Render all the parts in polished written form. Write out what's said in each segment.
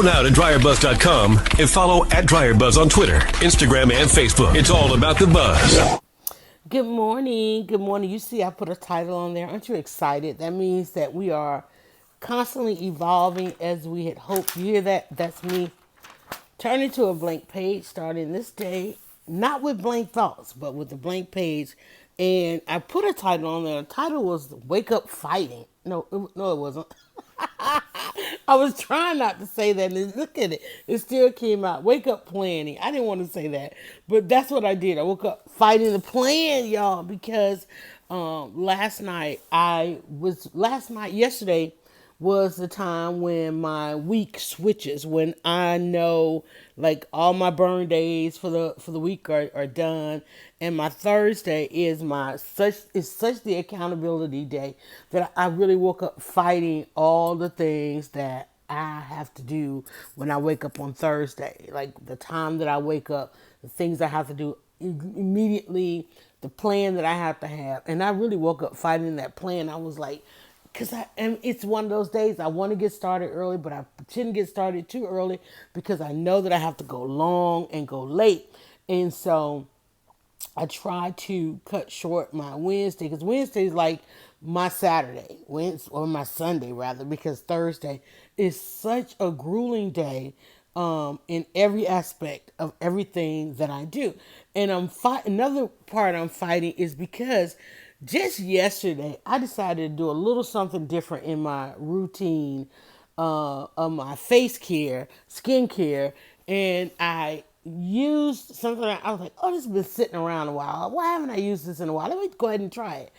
Go now to dryerbuzz.com and follow at DryerBuzz on Twitter, Instagram, and Facebook. It's all about the buzz. Good morning. Good morning. You see, I put a title on there. Aren't you excited? That means that we are constantly evolving as we had hoped. You hear that? That's me turning to a blank page starting this day, not with blank thoughts, but with a blank page. And I put a title on there. The title was Wake Up Fighting. No, it wasn't. I was trying not to say that, and look at it. It still came out. Wake up planning. I didn't want to say that, but that's what I did. I woke up fighting the plan, y'all, because yesterday was the time when my week switches, when I know like all my burn days for the week are done, and my Thursday is such the accountability day that I really woke up fighting all the things that I have to do when I wake up on Thursday. Like the time that I wake up, the things I have to do immediately, the plan that I have to have. And I really woke up fighting that plan. I was like, and it's one of those days I want to get started early, but I shouldn't get started too early because I know that I have to go long and go late. And so I try to cut short my Wednesday, because Wednesday is like my Saturday, or my Sunday rather, because Thursday is such a grueling day in every aspect of everything that I do. And another part I'm fighting is because just yesterday I decided to do a little something different in my routine of my face care, skincare, and I used something that I was like, oh, this has been sitting around a while. Why haven't I used this in a while? Let me go ahead and try it.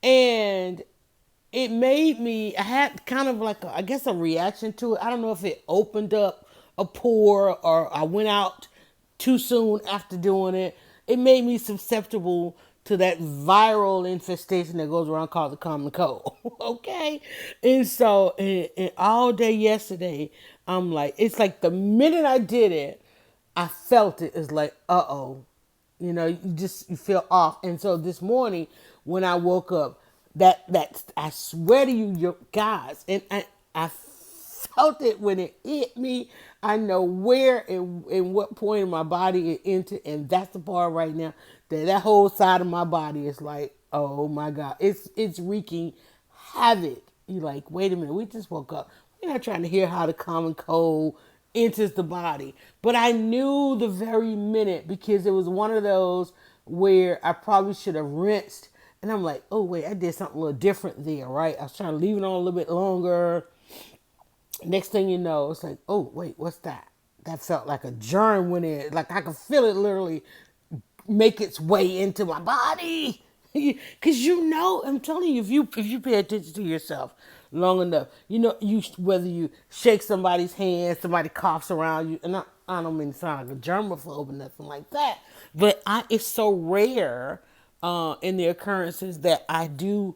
And it made me, I had kind of like, I guess, a reaction to it. I don't know if it opened up a pore or I went out too soon after doing it. It made me susceptible to that viral infestation that goes around called the common cold. Okay? And so, and all day yesterday, I'm like, it's like the minute I did it, I felt it. It's like, uh-oh. You feel off. And so this morning when I woke up, that I swear to you, guys, and I felt it when it hit me. I know where and what point in my body it entered, and that's the part right now that whole side of my body is like, oh my God, it's wreaking havoc. You like, wait a minute, we just woke up. We're not trying to hear how the common cold enters the body. But I knew the very minute, because it was one of those where I probably should have rinsed. And I'm like, oh wait, I did something a little different there, right? I was trying to leave it on a little bit longer. Next thing you know, it's like, oh wait, what's that? That felt like a germ went in. Like I could feel it literally make its way into my body. Because I'm telling you, if you pay attention to yourself long enough, whether you shake somebody's hand, somebody coughs around you, and I don't mean to sound like a germaphobe or nothing like that, but it's so rare in the occurrences that I do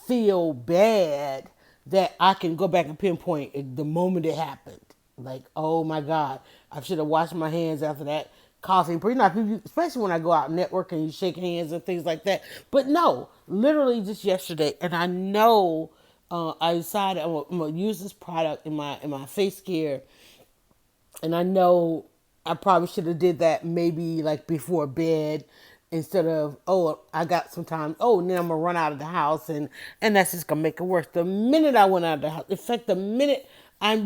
feel bad that I can go back and pinpoint the moment it happened. Like, oh my God, I should have washed my hands after that coughing. But especially when I go out networking, you shake hands and things like that. But no, literally just yesterday, and I know I decided I'm gonna use this product in my face care, and I know I probably should have did that maybe like before bed, instead of, oh, I got some time, oh, then I'm gonna run out of the house, and that's just gonna make it worse. The minute I went out of the house, in fact, the minute I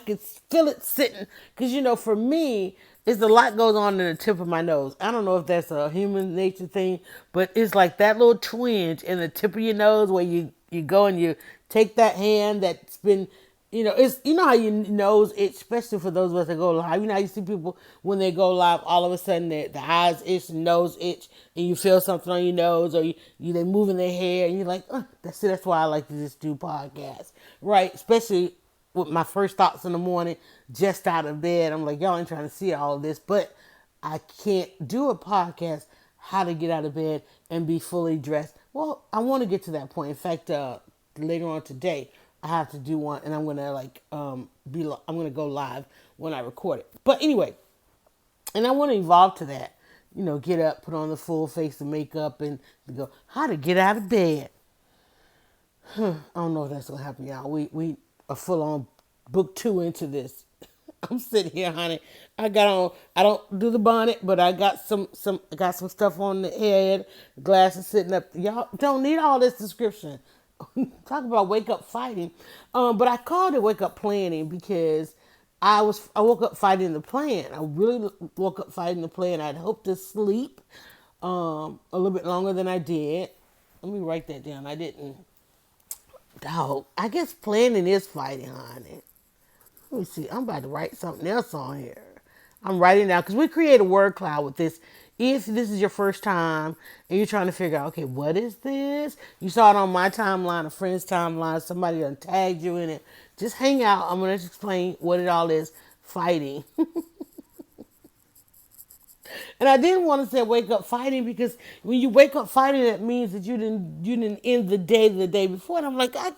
could feel it sitting, because for me, it's a lot goes on in the tip of my nose. I don't know if that's a human nature thing, but it's like that little twinge in the tip of your nose where you go and you take that hand that's been, it's, how your nose itch, especially for those of us that go live. How you see people when they go live, all of a sudden the eyes itch, the nose itch, and you feel something on your nose, or they moving their hair, and you're like, that's why I like to just do podcasts, right? Especially with my first thoughts in the morning, just out of bed. I'm like, y'all ain't trying to see all of this, but I can't do a podcast how to get out of bed and be fully dressed. Well, I want to get to that point. In fact, later on today, I have to do one, and I'm gonna I'm gonna go live when I record it. But anyway, and I want to evolve to that. Get up, put on the full face of makeup, and go how to get out of bed. I don't know if that's gonna happen, y'all. We are full on book 2 into this. I'm sitting here, honey. I got on. I don't do the bonnet, but I got I got some stuff on the head. Glasses sitting up. Y'all don't need all this description. Talk about wake up fighting. But I called it wake up planning because I woke up fighting the plan. I really woke up fighting the plan. I'd hoped to sleep a little bit longer than I did. Let me write that down. I didn't. Dog. I guess planning is fighting, honey. Let me see. I'm about to write something else on here. I'm writing down because we create a word cloud with this. If this is your first time and you're trying to figure out, okay, what is this? You saw it on my timeline, a friend's timeline, somebody done tagged you in it. Just hang out. I'm going to explain what it all is. Fighting. And I didn't want to say wake up fighting because when you wake up fighting, that means that you didn't end the day before. And I'm like, I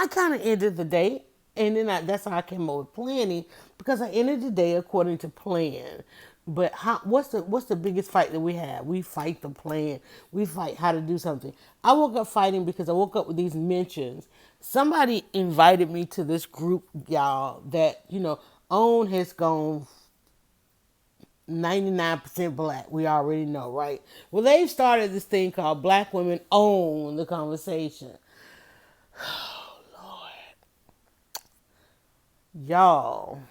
kind of ended the day, and then that's how I came up with planning because I ended the day according to plan. But what's the biggest fight that we have? We fight the plan. We fight how to do something. I woke up fighting because I woke up with these mentions. Somebody invited me to this group, y'all, that OWN has gone 99% black. We already know, right? Well, they've started this thing called Black Women Own the Conversation. Oh, Lord. Y'all.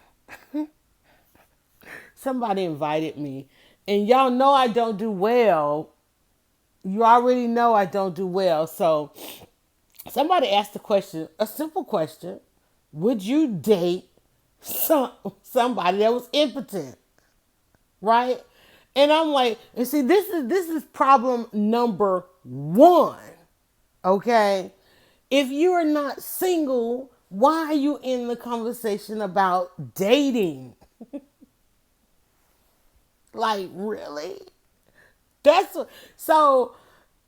Somebody invited me. And y'all know I don't do well. You already know I don't do well. So somebody asked a question, a simple question. Would you date somebody that was impotent? Right? And I'm like, and see, this is problem number one. Okay? If you are not single, why are you in the conversation about dating? Like, really? So,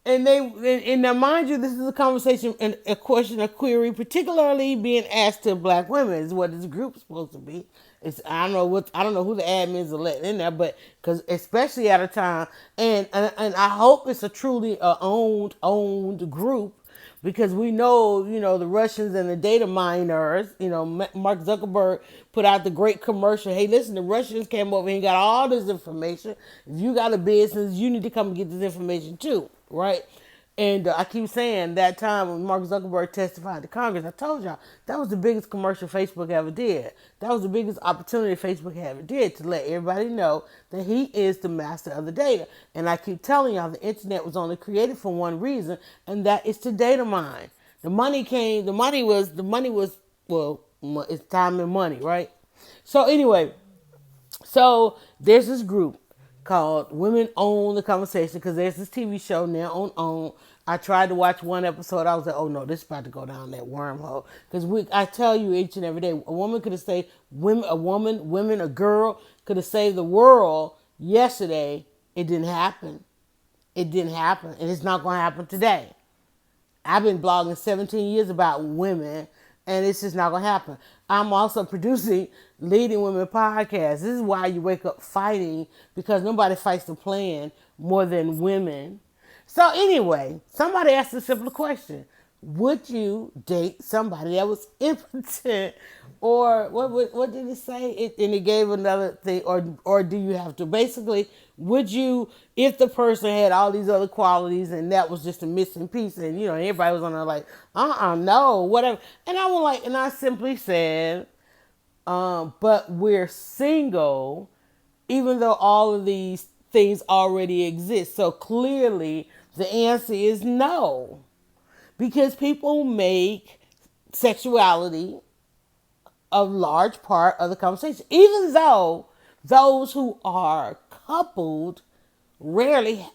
and now, mind you, this is a conversation and a question, a query, particularly being asked to black women is what this group is supposed to be. I don't know who the admins are letting in there, but because especially at a time, and I hope it's a truly owned group because we know, the Russians and the data miners, Mark Zuckerberg put out the great commercial. Hey, listen, the Russians came over and got all this information. If you got a business, you need to come and get this information too, right? And I keep saying that time when Mark Zuckerberg testified to Congress, I told y'all that was the biggest commercial Facebook ever did. That was the biggest opportunity Facebook ever did to let everybody know that he is the master of the data. And I keep telling y'all the internet was only created for one reason, and that is to data mine. The money was, well, it's time and money, right? So anyway, so there's this group called Women Own the Conversation because there's this TV show now on OWN. I tried to watch one episode. I was like, oh no, this is about to go down that wormhole. Because I tell you each and every day, a woman could have saved a girl could have saved the world yesterday. It didn't happen. It didn't happen. And it's not going to happen today. I've been blogging 17 years about women, and it's just not going to happen. I'm also producing Leading Women podcast. This is why you wake up fighting, because nobody fights the plan more than women. So anyway, somebody asked a simple question. Would you date somebody that was impotent? Or what did it say? And it gave another thing. Or do you have to? Basically, would you, if the person had all these other qualities and that was just a missing piece, and everybody was on there like, no, whatever. And I simply said, but we're single, even though all of these things already exist. So clearly the answer is no. Because people make sexuality a large part of the conversation. Even though those who are coupled rarely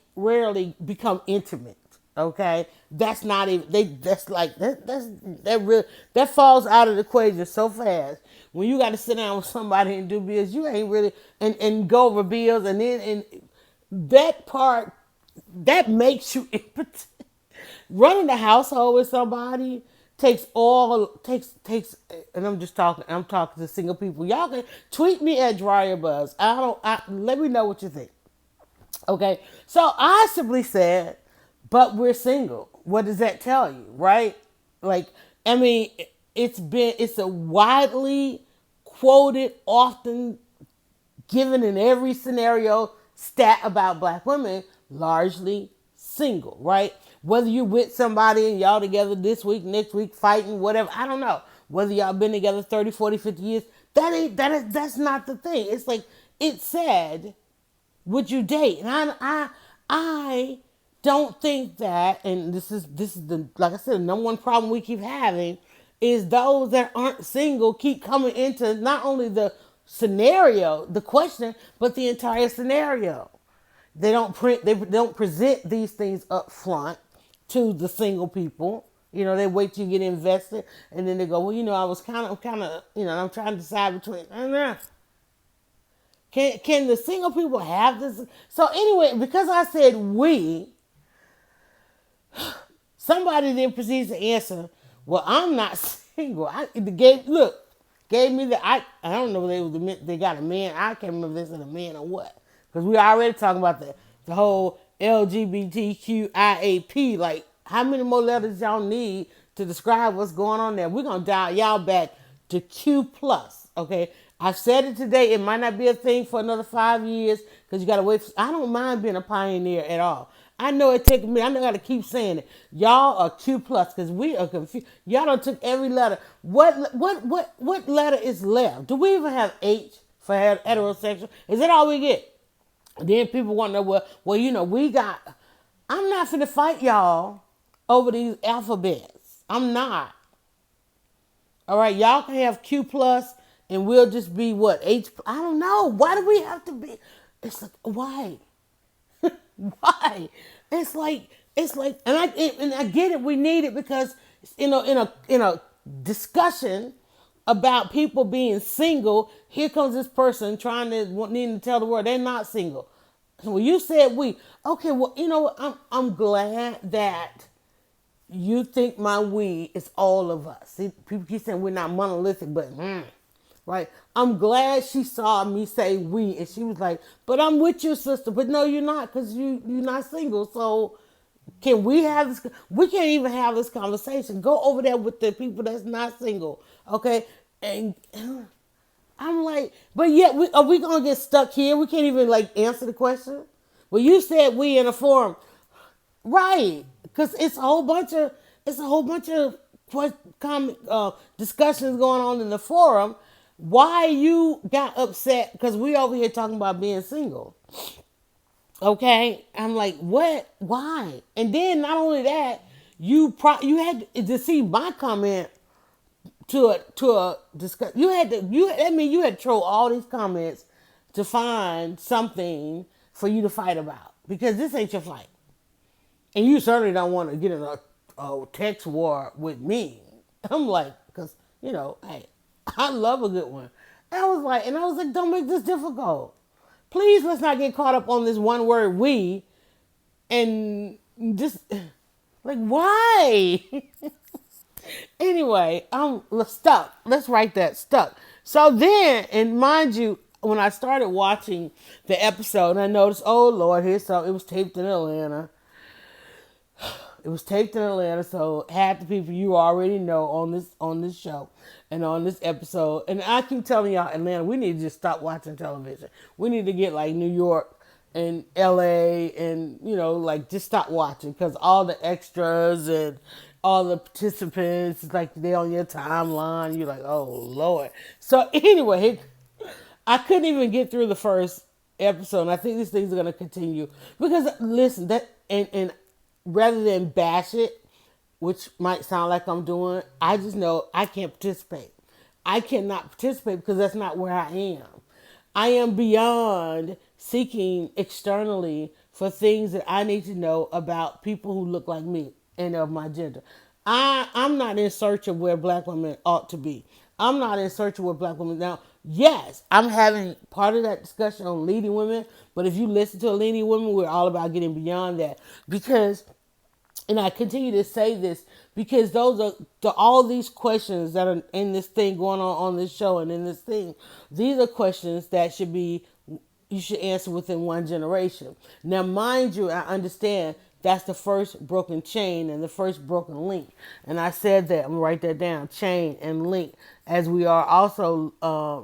become intimate. Okay, that's not even that falls out of the equation so fast. When you got to sit down with somebody and do bills, you ain't really and go over bills, and then and that part that makes you impotent. Running the household with somebody takes, and I'm talking to single people. Y'all can tweet me at DryerBuzz. Let me know what you think. Okay, so I simply said, but we're single. What does that tell you, right? Like, I mean, it's a widely quoted, often given in every scenario stat about black women, largely single, right? Whether you're with somebody and y'all together this week, next week, fighting, whatever, I don't know. Whether y'all been together 30, 40, 50 years, that's not the thing. It's like, it's sad, would you date? And I don't think that, and this is the, like I said, the number one problem we keep having is those that aren't single keep coming into not only the scenario, the question, but the entire scenario. They don't present these things up front to the single people. You know, they wait till you get invested, and then they go, well, I was kind of, I'm trying to decide between. Can the single people have this? So anyway, because I said we, somebody then proceeds to answer, well, I'm not single. Gave me the, I don't know if they got a man. I can't remember if they said a man or what. Because we already talking about the whole LGBTQIAP. Like, how many more letters y'all need to describe what's going on there? We're going to dial y'all back to Q+, okay? I've said it today. It might not be a thing for another 5 years because you got to wait. I don't mind being a pioneer at all. I know it takes me. I know I got to keep saying it. Y'all are Q+ because we are confused. Y'all done took every letter. What letter is left? Do we even have H for heterosexual? Is that all we get? Then people want to know, we got. I'm not finna fight y'all over these alphabets. I'm not. All right, y'all can have Q+, and we'll just be what, H? I don't know. Why do we have to be? It's like, why? Why? It's like, and I get it. We need it because in a discussion about people being single, here comes this person needing to tell the world they're not single. So when you said we, okay, well, I'm glad that you think my we is all of us. See, people keep saying we're not monolithic, but right? I'm glad she saw me say we, and she was like, but I'm with your sister. But no, you're not, because you're not single. So can we have this? We can't even have this conversation. Go over there with the people that's not single, okay? And I'm like, but yet, are we going to get stuck here? We can't even, answer the question? Well, you said we in a forum. Right, because it's a whole bunch of discussions going on in the forum. Why you got upset? Because we over here talking about being single. Okay, I'm like, what? Why? And then not only that, you had to see my comment to a discuss. You had to troll all these comments to find something for you to fight about, because this ain't your fight. And you certainly don't want to get in a text war with me. I'm like, because, hey, I love a good one. And I was like, don't make this difficult. Please, let's not get caught up on this one word, we, and just, why? Anyway, I'm stuck. Let's write that, stuck. So then, and mind you, when I started watching the episode, I noticed, oh, Lord, it was taped in Atlanta. It was taped in Atlanta, so half the people you already know on this show and on this episode. And I keep telling y'all, Atlanta, we need to just stop watching television. We need to get New York and LA and, just stop watching, because all the extras and all the participants, they on your timeline. You're like, oh, Lord. So anyway, I couldn't even get through the first episode. And I think these things are going to continue because, listen, and rather than bash it, which might sound like I'm doing, I just know I can't participate. I cannot participate because that's not where I am. I am beyond seeking externally for things that I need to know about people who look like me and of my gender. I'm not in search of where black women ought to be. I'm not in search of where black women now. Yes, I'm having part of that discussion on leading women, but if you listen to a leading women, we're all about getting beyond that, because, and I continue to say this, because those are all these questions that are in this thing going on this show and in this thing. These are questions that you should answer within one generation. Now, mind you, I understand that's the first broken chain and the first broken link. And I said that, I'm gonna write that down, chain and link, as we are also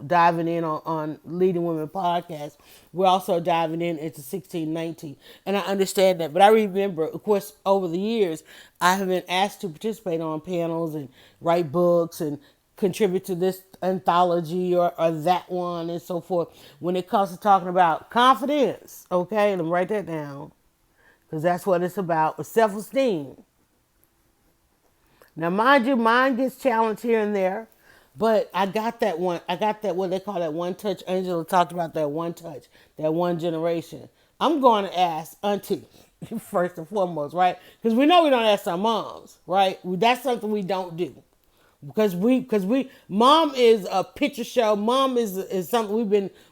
diving in on Leading Women podcast. We're also diving in into 1619. And I understand that. But I remember, of course, over the years, I have been asked to participate on panels and write books and contribute to this anthology or that one and so forth when it comes to talking about confidence. Okay, let me write that down because that's what it's about, with self-esteem. Now, mind you, mine gets challenged here and there, but I got that one. I got that, what they call that one touch. Angela talked about that one touch, that one generation. I'm going to ask Auntie first and foremost, right? Because we know we don't ask our moms, right? That's something we don't do. Because we mom is a picture show. Mom is something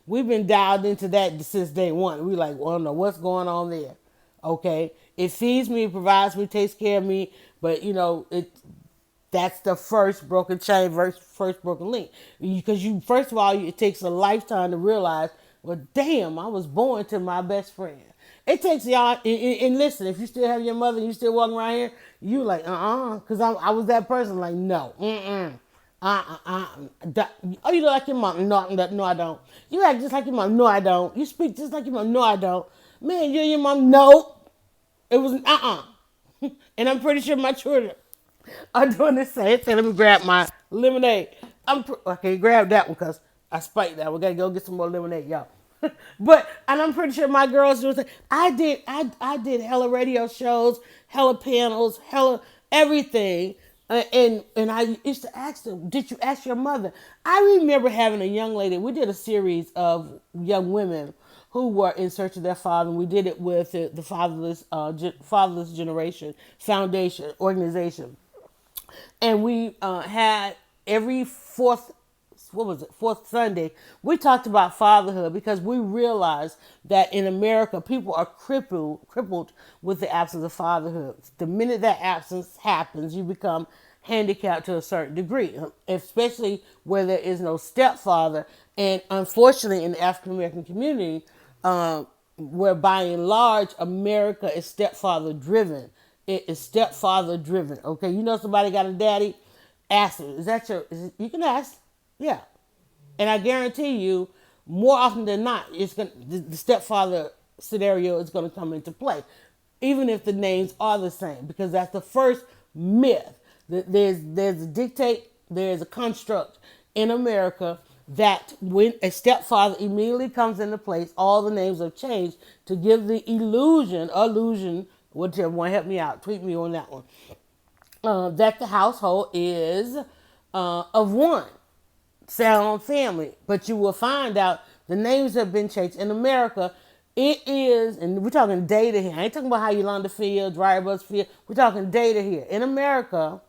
we've been dialed into that since day one. We like, well, I don't know what's going on there. Okay, it feeds me, provides me, takes care of me, but that's the first broken chain, first broken link. Because first of all, it takes a lifetime to realize, well, damn, I was born to my best friend. It takes y'all, and listen, if you still have your mother and you still walking around here, you like, because I was that person, like, no, oh, you look like your mom. No, I don't. You act just like your mom. No, I don't. You speak just like your mom. No, I don't. Man, you and your mom. No. It was And I'm pretty sure my children are doing the same thing. Let me grab my lemonade. Okay, grab that one because I spiked that. We gotta go get some more lemonade, y'all. And I'm pretty sure my girls do the same. I did hella radio shows, hella panels, hella everything. And I used to ask them, did you ask your mother? I remember having a young lady, we did a series of young women who were in search of their father. And we did it with the Fatherless Generation Foundation organization. And we had every fourth Sunday, we talked about fatherhood because we realized that in America, people are crippled with the absence of fatherhood. The minute that absence happens, you become handicapped to a certain degree, especially where there is no stepfather. And unfortunately, in the African American community, where by and large, America is stepfather driven. It is stepfather driven. Okay, you know somebody got a daddy? Ask them. You can ask. Yeah. And I guarantee you, more often than not, the stepfather scenario is going to come into play, even if the names are the same, because that's the first myth. There's a construct in America that when a stepfather immediately comes into place, all the names have changed to give the illusion, whichever one, help me out, tweet me on that one, that the household is of one sound family. But you will find out the names have been changed in America. It is, and we're talking data here. I ain't talking about how Yolanda feel, Dryer Buzz feel. We're talking data here. In America,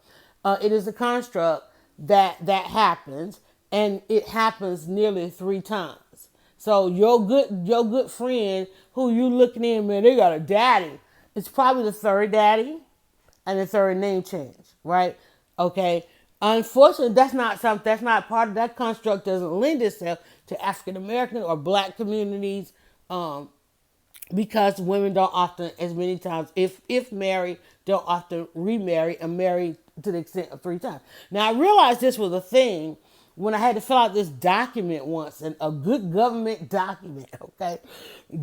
it is a construct that happens, and it happens nearly 3 times. So your good friend who you looking in, man, they got a daddy. It's probably the third daddy and the third name change, right? Okay. Unfortunately, that's not part of that construct. Doesn't lend itself to African American or Black communities, because women don't often, as many times, if married, don't often remarry and marry to the extent of 3 times. Now I realized this was a thing when I had to fill out this document once, and a good government document, okay?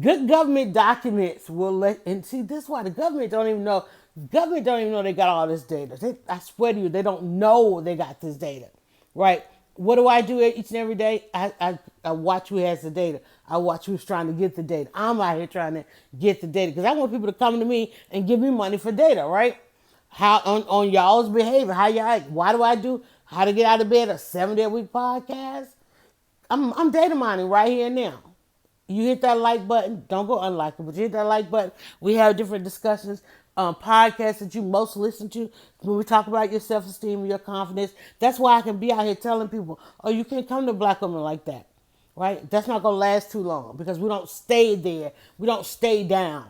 Good government documents will and see, this is why the government don't even know they got all this data. I swear to you, they don't know they got this data, right? What do I do each and every day? I watch who has the data. I watch who's trying to get the data. I'm out here trying to get the data because I want people to come to me and give me money for data, right? How on y'all's behavior, why do I do how to get out of bed, a 7-day-a-week podcast? I'm data mining right here and now. You hit that like button, don't go unlike it, but you hit that like button. We have different discussions, podcasts that you most listen to when we talk about your self-esteem and your confidence. That's why I can be out here telling people, oh, you can't come to Black women like that, right? That's not going to last too long because we don't stay there. We don't stay down.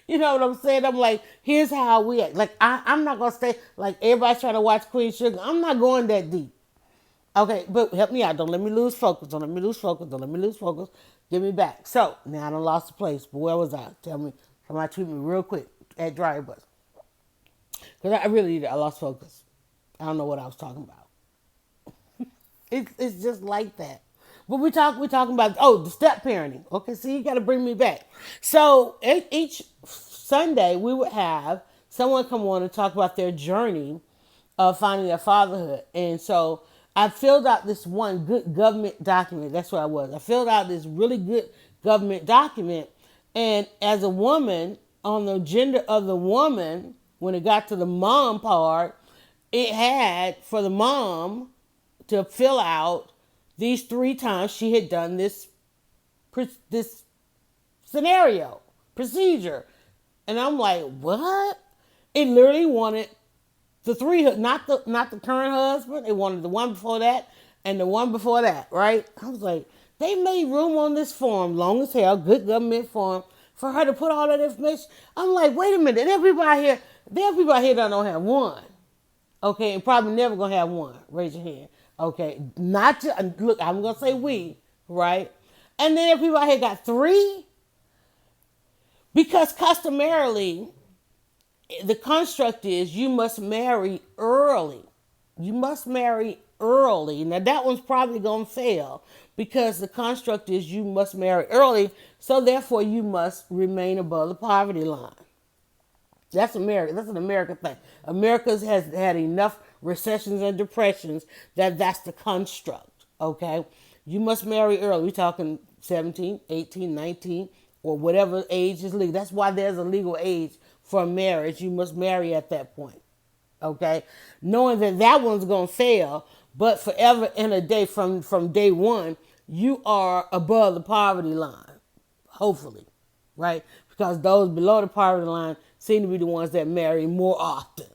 You know what I'm saying? I'm like, here's how we act. Like, I'm not going to stay, like everybody's trying to watch Queen Sugar. I'm not going that deep. Okay, but help me out. Don't let me lose focus. Don't let me lose focus. Get me back. So, now I done lost the place. But where was I? Tell me. Somebody tweet me real quick. at Dryer Bus. Because I really did. I lost focus. I don't know what I was talking about. It's just like that. But we're talking about the step parenting. Okay, so you got to bring me back. So each Sunday we would have someone come on and talk about their journey of finding their fatherhood. And so I filled out this one good government document. That's what I was. I filled out this really good government document. And as a woman, on the gender of the woman, when it got to the mom part, it had for the mom to fill out these 3 times she had done this scenario procedure. And I'm like, what? It literally wanted the 3, not the current husband. It wanted the one before that and the one before that, right? I was like, they made room on this form, long as hell, good government form, for her to put all that information. I'm like, wait a minute, there are people out here that don't have one. Okay, and probably never gonna have one. Raise your hand. Okay, not to look. I'm gonna say we, right? And then if people out here got 3, because customarily the construct is you must marry early. You must marry early. Now that one's probably gonna fail because the construct is you must marry early. So therefore, you must remain above the poverty line. That's America. That's an American thing. America has had enough recessions and depressions that's the construct, okay? You must marry early. We're talking 17, 18, 19, or whatever age is legal. That's why there's a legal age for marriage. You must marry at that point, okay? Knowing that one's going to fail, but forever and a day from day one, you are above the poverty line, hopefully, right? Because those below the poverty line seem to be the ones that marry more often,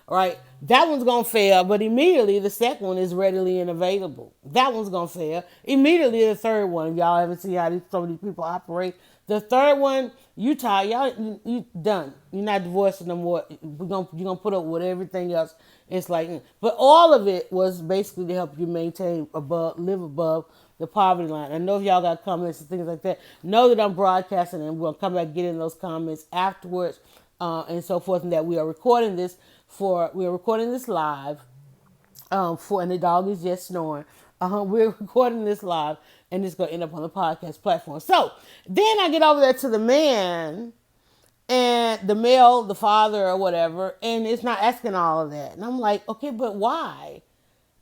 right? That one's going to fail, but immediately the second one is readily and available. That one's going to fail. Immediately the third one, if y'all haven't seen how some of these people operate, the third one, you tired, y'all, you done. You're not divorcing no more. You're going to put up with everything else. It's like, but all of it was basically to help you live above the poverty line. I know if y'all got comments and things like that, know that I'm broadcasting and we'll come back and get in those comments afterwards and so forth, and that we are recording this live and the dog is just snoring. We're recording this live and it's going to end up on the podcast platform. So then I get over there to the man and the male, the father or whatever, and it's not asking all of that. And I'm like, okay, but why?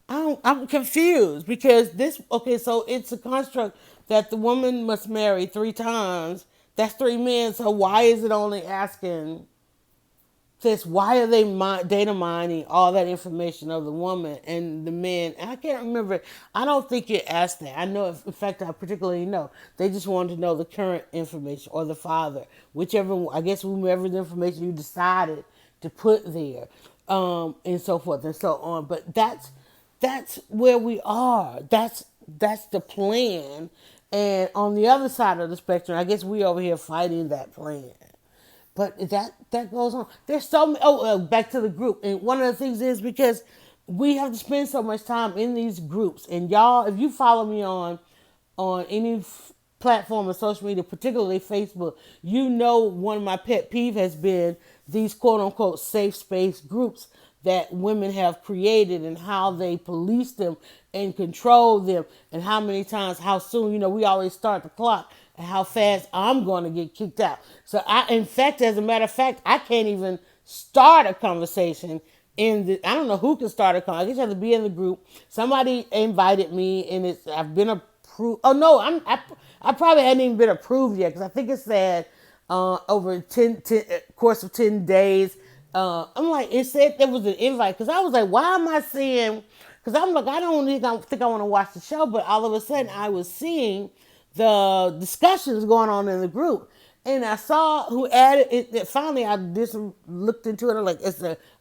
I'm confused because so it's a construct that the woman must marry 3 times. That's 3 men. So why is it only asking this? Why are they data mining all that information of the woman and the men? And I can't remember. I don't think it asked that. I know, in fact, I particularly know. They just wanted to know the current information or the father, whomever the information you decided to put there, and so forth and so on. But that's where we are. That's the plan. And on the other side of the spectrum, I guess we over here fighting that plan. But that goes on. There's so many, back to the group. And one of the things is because we have to spend so much time in these groups. And y'all, if you follow me on any platform of social media, particularly Facebook, you know one of my pet peeve has been these quote unquote safe space groups that women have created and how they police them and control them and how many times, how soon, we always start the clock and how fast I'm going to get kicked out. So as a matter of fact, I can't even start a conversation I don't know who can start a conversation. I guess you have to be in the group. Somebody invited me and I've been approved. Oh no, I probably hadn't even been approved yet because I think it said over 10 course of 10 days. I'm like, it said there was an invite because I was like, why am I seeing? Because I'm like, I don't think I want to watch the show, but all of a sudden I was seeing the discussions going on in the group, and I saw who added it. Finally, I looked into it. I'm like,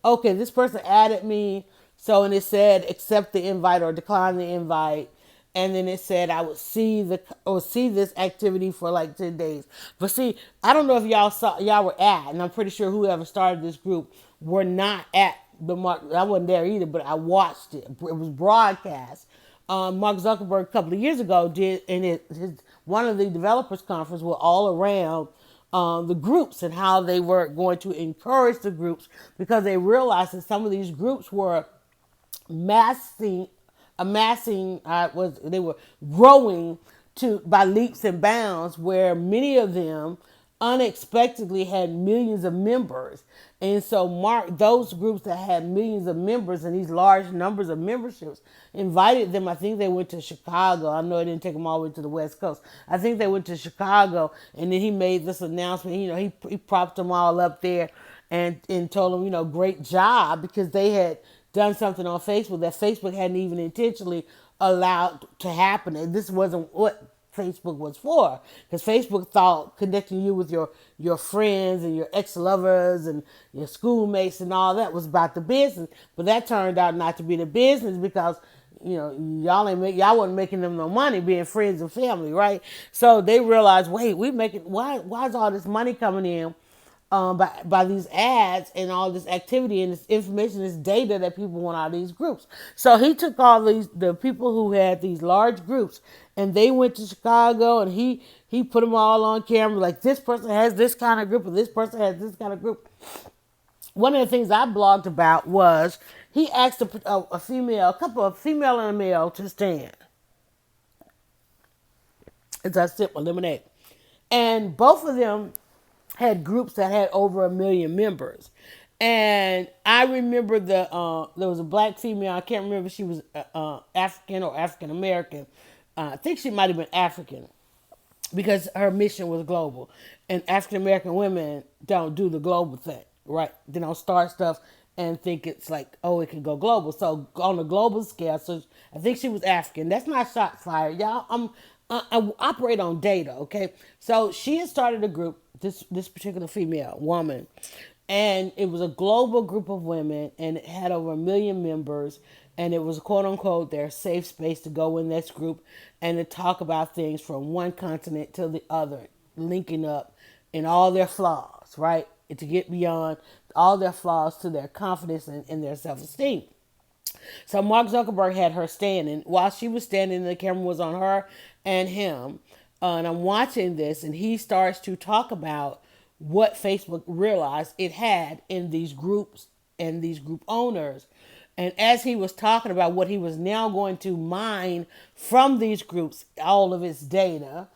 okay, this person added me, and it said accept the invite or decline the invite. And then it said I would see this activity for like 10 days. But see, I don't know if y'all were at, and I'm pretty sure whoever started this group were not at the Mark. I wasn't there either, but I watched it. It was broadcast. Mark Zuckerberg a couple of years ago did, and one of the developers conference were all around the groups and how they were going to encourage the groups, because they realized that some of these groups were massing, amassing, was they were growing to by leaps and bounds, where many of them unexpectedly had millions of members. And so Mark, those groups that had millions of members and these large numbers of memberships, invited them. I think they went to Chicago. I know it didn't take them all the way to the West Coast. I think they went to Chicago, and then he made this announcement. You know, he propped them all up there and told them, you know, great job, because they had done something on Facebook that Facebook hadn't even intentionally allowed to happen. And this wasn't what Facebook was for, because Facebook thought connecting you with your friends and your ex-lovers and your schoolmates and all that was about the business. But that turned out not to be the business, because you know y'all wasn't making them no money being friends and family, right? So they realized, wait, we making why is all this money coming in by these ads and all this activity and this information, this data that people want out of these groups. So he took all the people who had these large groups, and they went to Chicago, and he put them all on camera, like, this person has this kind of group and this person has this kind of group. One of the things I blogged about was he asked a couple of female and a male to stand as I sip my lemonade, and both of them had groups that had over 1 million members. And I remember there was a black female. I can't remember if she was African or African American. I think she might have been African, because her mission was global. And African American women don't do the global thing, right? They don't start stuff and think it's like, oh, it can go global. So on a global scale, so I think she was African. That's not shot fired, y'all. I operate on data, okay? So she had started a group, this particular female woman, and it was a global group of women, and it had over 1 million members, and it was, quote unquote, their safe space to go in this group and to talk about things from one continent to the other, linking up in all their flaws, right? And to get beyond all their flaws to their confidence and their self-esteem. So Mark Zuckerberg had her standing. While she was standing, the camera was on her and him. And I'm watching this, and he starts to talk about what Facebook realized it had in these groups and these group owners. And as he was talking about what he was now going to mine from these groups, all of its data,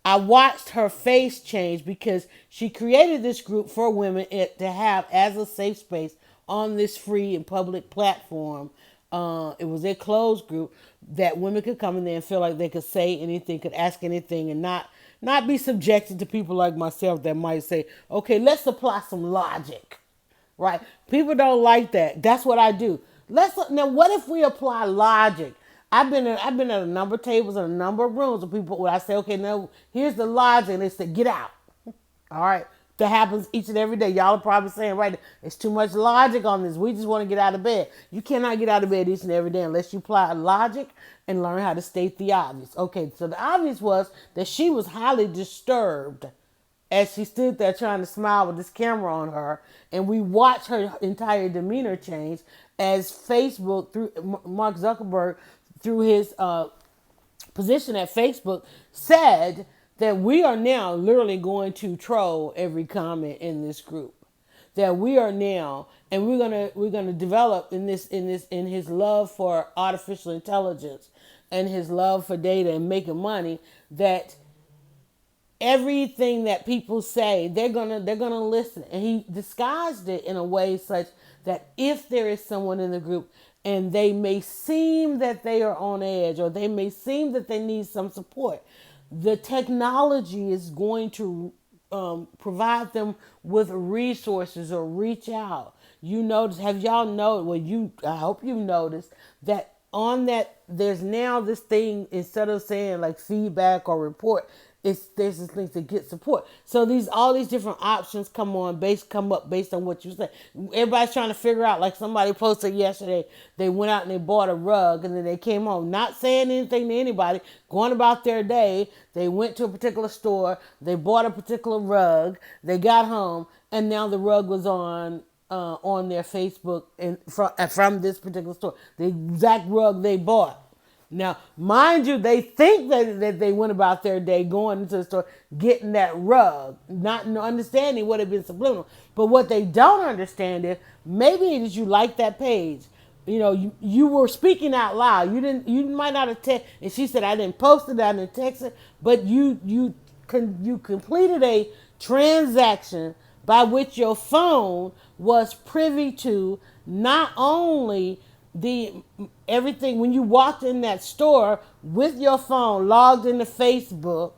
I watched her face change, because she created this group for women to have as a safe space on this free and public platform. It was a closed group that women could come in there and feel like they could say anything, could ask anything, and not be subjected to people like myself that might say, okay, let's apply some logic, right? People don't like that. That's what I do. Now, what if we apply logic? I've been at a number of tables and a number of rooms with people where I say, okay, now here's the logic, and they say, get out. All right. That happens each and every day. Y'all are probably saying, right, it's too much logic on this. We just want to get out of bed. You cannot get out of bed each and every day unless you apply logic and learn how to state the obvious. Okay, so the obvious was that she was highly disturbed as she stood there trying to smile with this camera on her. And we watched her entire demeanor change as Facebook, through Mark Zuckerberg, through his position at Facebook, said that we are now literally going to troll every comment in this group. That we are now, and we're gonna develop in his love for artificial intelligence and his love for data and making money, that everything that people say, they're gonna listen. And he disguised it in a way such that if there is someone in the group and they may seem that they are on edge, or they may seem that they need some support, the technology is going to provide them with resources or reach out. You notice, have y'all know? Well, I hope you noticed that on that there's now this thing, instead of saying like feedback or report, there's this thing to get support. So all these different options come up based on what you say. Everybody's trying to figure out, like somebody posted yesterday, they went out and they bought a rug, and then they came home not saying anything to anybody, going about their day. They went to a particular store, they bought a particular rug, they got home, and now the rug was on their Facebook and from this particular store, the exact rug they bought. Now, mind you, they think that they went about their day going into the store, getting that rug, not understanding what had been subliminal. But what they don't understand is maybe it is you like that page. You know, you were speaking out loud. You might not have text. And she said, I didn't post it, I didn't text it, but you completed a transaction by which your phone was privy to not only the everything when you walked in that store with your phone logged into Facebook,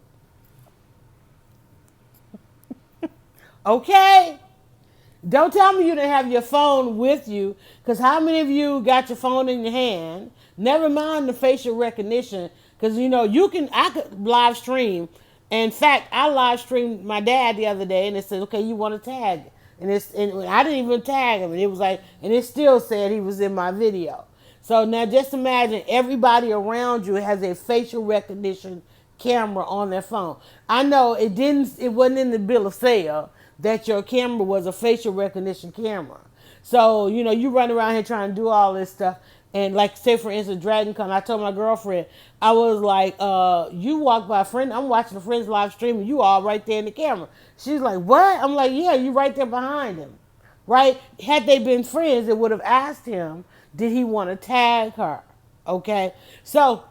okay? Don't tell me you didn't have your phone with you, because how many of you got your phone in your hand? Never mind the facial recognition, because you know I could live stream. In fact, I live streamed my dad the other day, and it said, "Okay, you want to tag?" And I didn't even tag him, and it was like, and it still said he was in my video. So now just imagine everybody around you has a facial recognition camera on their phone. I know it wasn't in the bill of sale that your camera was a facial recognition camera. So, you know, you run around here trying to do all this stuff. And like say for instance, Dragon Con, I told my girlfriend, I was like, you walk by a friend, I'm watching a friend's live stream and you all right there in the camera. She's like, what? I'm like, yeah, you right there behind him. Right? Had they been friends, it would have asked him, did he want to tag her? Okay. So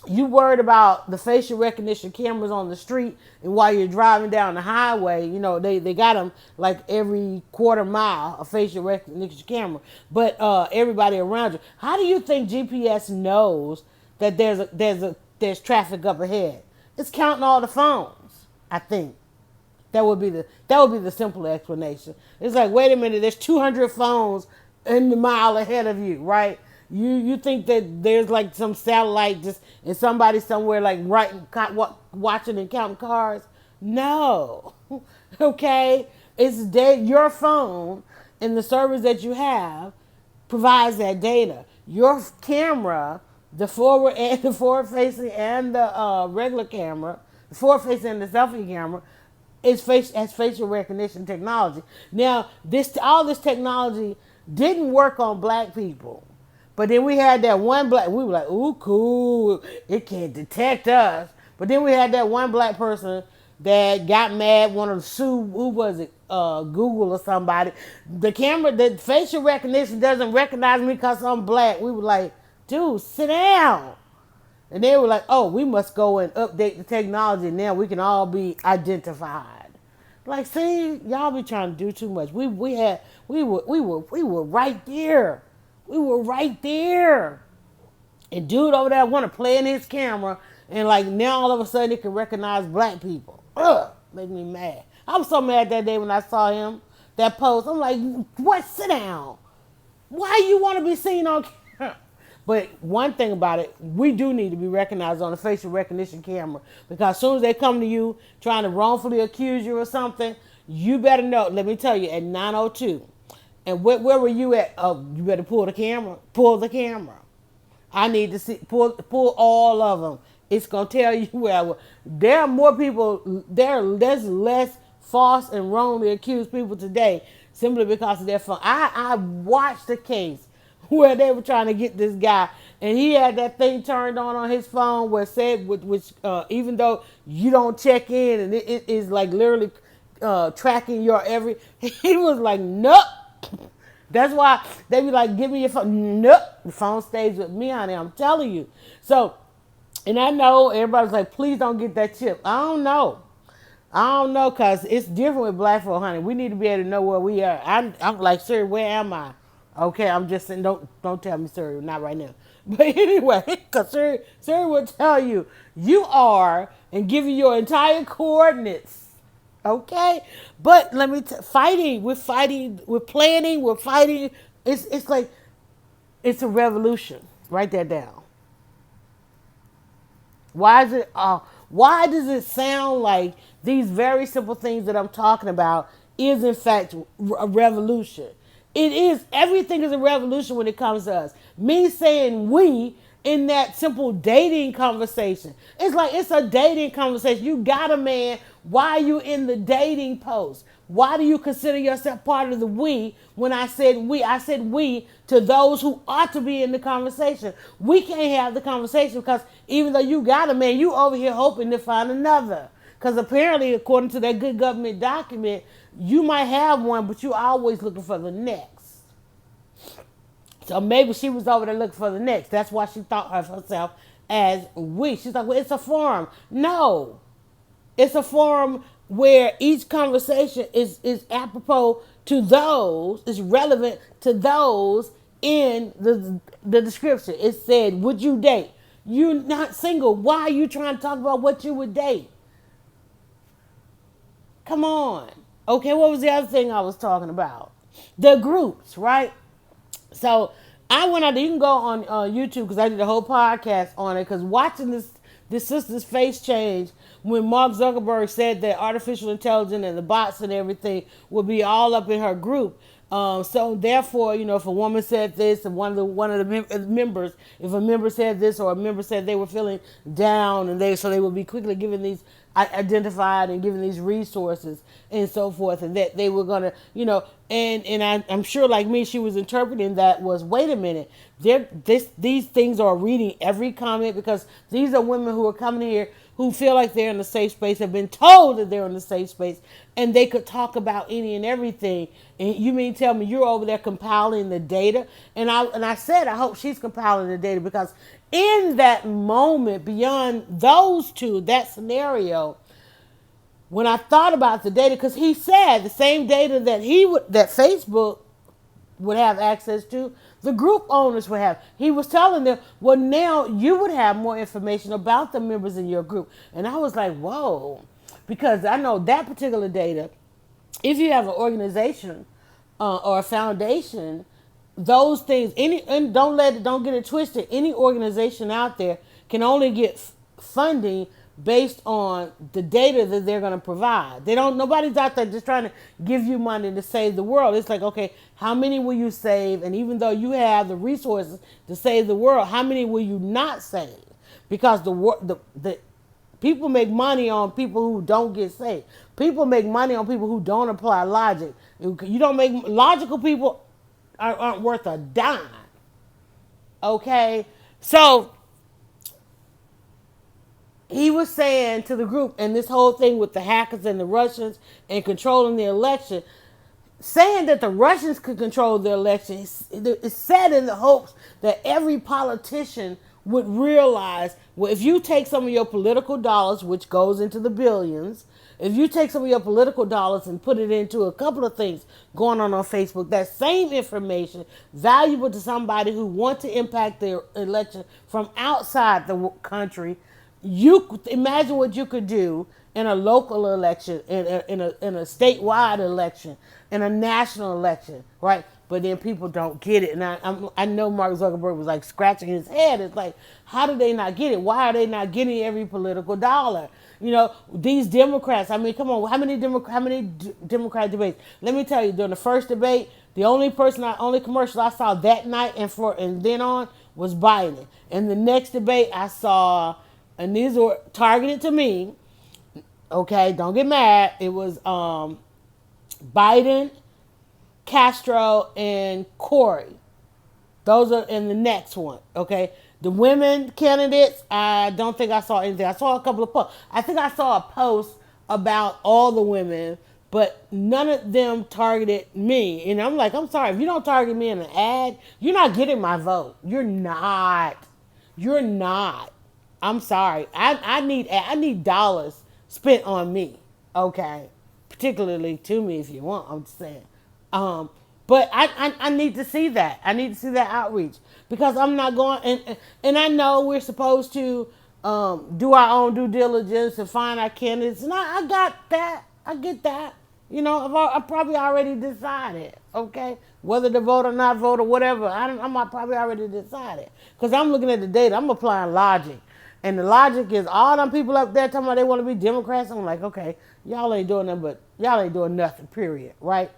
you worried about the facial recognition cameras on the street, and while you're driving down the highway, you know, they got them like every quarter mile, a facial recognition camera. But everybody around you, how do you think GPS knows that there's traffic up ahead? It's counting all the phones, I think. That would be the simple explanation. It's like, wait a minute, there's 200 phones in the mile ahead of you, right? You think that there's like some satellite just and somebody somewhere like watching and counting cars? No. Okay, it's your phone and the service that you have provides that data. Your camera, the forward facing and the regular camera, the forward facing and the selfie camera, has facial recognition technology. Now, all this technology didn't work on black people. But then we had that one black, we were like, ooh, cool, it can't detect us. But then we had that one black person that got mad, wanted to sue, who was it, Google or somebody. The facial recognition doesn't recognize me because I'm black. We were like, dude, sit down. And they were like, oh, we must go and update the technology. Now we can all be identified. Like, see, y'all be trying to do too much. We were right there. We were right there. And dude over there want to play in his camera, and like now all of a sudden he can recognize black people. Ugh, make me mad. I was so mad that day when I saw him, that post. I'm like, what? Sit down. Why you want to be seen on camera? But one thing about it, we do need to be recognized on a facial recognition camera, because as soon as they come to you trying to wrongfully accuse you or something, you better know. Let me tell you, at 9:02, and where were you at? Oh, you better pull the camera. Pull the camera. I need to see pull all of them. It's gonna tell you where I was. There are more people. There's less false and wrongly accused people today simply because of their phone. I watched the case where they were trying to get this guy, and he had that thing turned on his phone where it said, which even though you don't check in, and it is like literally tracking your every. He was like, nope. That's why they be like, give me your phone. Nope, the phone stays with me, honey. I'm telling you. So, and I know everybody's like, please don't get that chip. I don't know. Because it's different with black folk, honey. We need to be able to know where we are. I'm like, sir, where am I? Okay, I'm just saying, don't tell me, sir, not right now. But anyway, because sir will tell you, you are, and give you your entire coordinates. Okay, but let me we're planning, we're fighting. It's like it's a revolution. Write that down. Why does it sound like these very simple things that I'm talking about is in fact a revolution? It is. Everything is a revolution when it comes to us. Me saying we in that simple dating conversation. It's like it's a dating conversation. You got a man. Why are you in the dating post? Why do you consider yourself part of the we when I said we? I said we to those who ought to be in the conversation. We can't have the conversation because even though you got a man, you over here hoping to find another. Because apparently, according to that good government document, you might have one, but you're always looking for the next. So maybe she was over there looking for the next. That's why she thought of herself as we. She's like, well, it's a forum. No, it's a forum where each conversation is apropos to those, is relevant to those in the description. It said, would you date? You're not single. Why are you trying to talk about what you would date? Come on. Okay, what was the other thing I was talking about? The groups, right? So I went out there. You can go on YouTube because I did a whole podcast on it. Because watching this sister's face change when Mark Zuckerberg said that artificial intelligence and the bots and everything would be all up in her group. So therefore, if a woman said this and one of the members, if a member said this or a member said they were feeling down and they would be quickly given these identified and given these resources and so forth, and that they were gonna, I'm sure like me, she was interpreting that was, wait a minute, these things are reading every comment because these are women who are coming here who feel like they're in a safe space, have been told that they're in a safe space, and they could talk about any and everything. And you mean tell me you're over there compiling the data? And I said I hope she's compiling the data because in that moment, beyond those two, that scenario, when I thought about the data, because he said the same data that that Facebook would have access to, the group owners would have. He was telling them, well, now you would have more information about the members in your group. And I was like, whoa, because I know that particular data, if you have an organization or a foundation, those things, and don't get it twisted, any organization out there can only get funding based on the data that they're going to provide. Nobody's out there just trying to give you money to save the world. It's like, okay, how many will you save? And even though you have the resources to save the world, how many will you not save? Because the people make money on people who don't get saved. People make money on people who don't apply logic. You don't make logical people aren't worth a dime. Okay, so he was saying to the group, and this whole thing with the hackers and the Russians and controlling the election, saying that the Russians could control the election, it's said in the hopes that every politician would realize, well, if you take some of your political dollars, which goes into the billions, if you take some of your political dollars and put it into a couple of things going on Facebook, that same information valuable to somebody who wants to impact their election from outside the country, you imagine what you could do in a local election, in a statewide election, in a national election, right? But then people don't get it, and I know Mark Zuckerberg was like scratching his head. It's like, how do they not get it? Why are they not getting every political dollar? These Democrats. I mean, come on, how many Democrat debates? Let me tell you, during the first debate, the only commercial I saw that night and then on was Biden. And the next debate I saw, and these were targeted to me. Okay, don't get mad. It was Biden, Castro, and Corey. Those are in the next one. Okay, the women candidates, I don't think I saw anything. I saw a couple of posts. I think I saw a post about all the women, but none of them targeted me. And I'm like, I'm sorry, if you don't target me in an ad, you're not getting my vote. You're not. I'm sorry. I need dollars spent on me. Okay, particularly to me if you want. I'm just saying. But I need to see that. I need to see that outreach because I'm not going. And I know we're supposed to do our own due diligence and find our candidates. And I got that. I get that. I probably already decided. Okay, whether to vote or not vote or whatever. I'm probably already decided because I'm looking at the data. I'm applying logic. And the logic is all them people up there talking about they want to be Democrats. I'm like, okay, y'all ain't doing nothing, but y'all ain't doing nothing, period, right?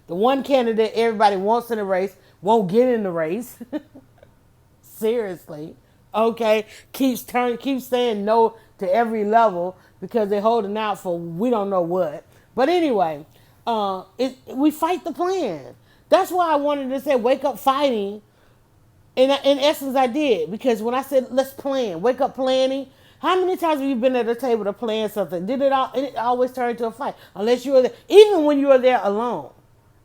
The one candidate everybody wants in the race won't get in the race. Seriously. Okay. Keeps saying no to every level because they're holding out for we don't know what. But anyway, we fight the plan. That's why I wanted to say wake up fighting. In essence, I did, because when I said let's plan, wake up planning. How many times have you been at a table to plan something? Did it all? It always turned into a fight, unless you were there. Even when you were there alone.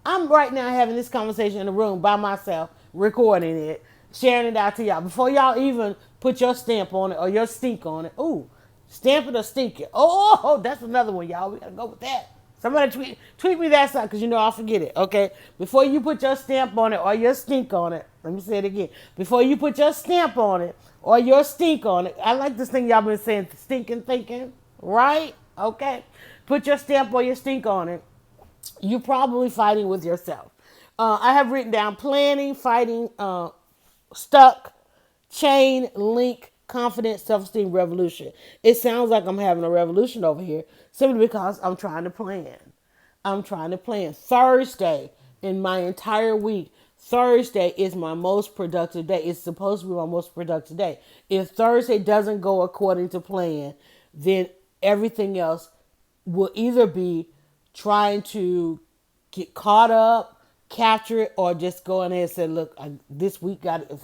I'm right now having this conversation in the room by myself, recording it, sharing it out to y'all. Before y'all even put your stamp on it or your stink on it. Ooh, stamp it or stink it. Oh, that's another one, y'all. We gotta go with that. Somebody tweet me that side, because you know I'll forget it. Okay, before you put your stamp on it or your stink on it. Let me say it again. Before you put your stamp on it or your stink on it. I like this thing y'all been saying, stinking thinking, right? Okay, put your stamp or your stink on it. You're probably fighting with yourself. I have written down planning, fighting, stuck, chain, link, confidence, self-esteem, revolution. It sounds like I'm having a revolution over here simply because I'm trying to plan. I'm trying to plan. Thursday in my entire week, Thursday is my most productive day. It's supposed to be my most productive day. If Thursday doesn't go according to plan, then everything else will either be trying to get caught up, capture it, or just go in there and say, look, this week got to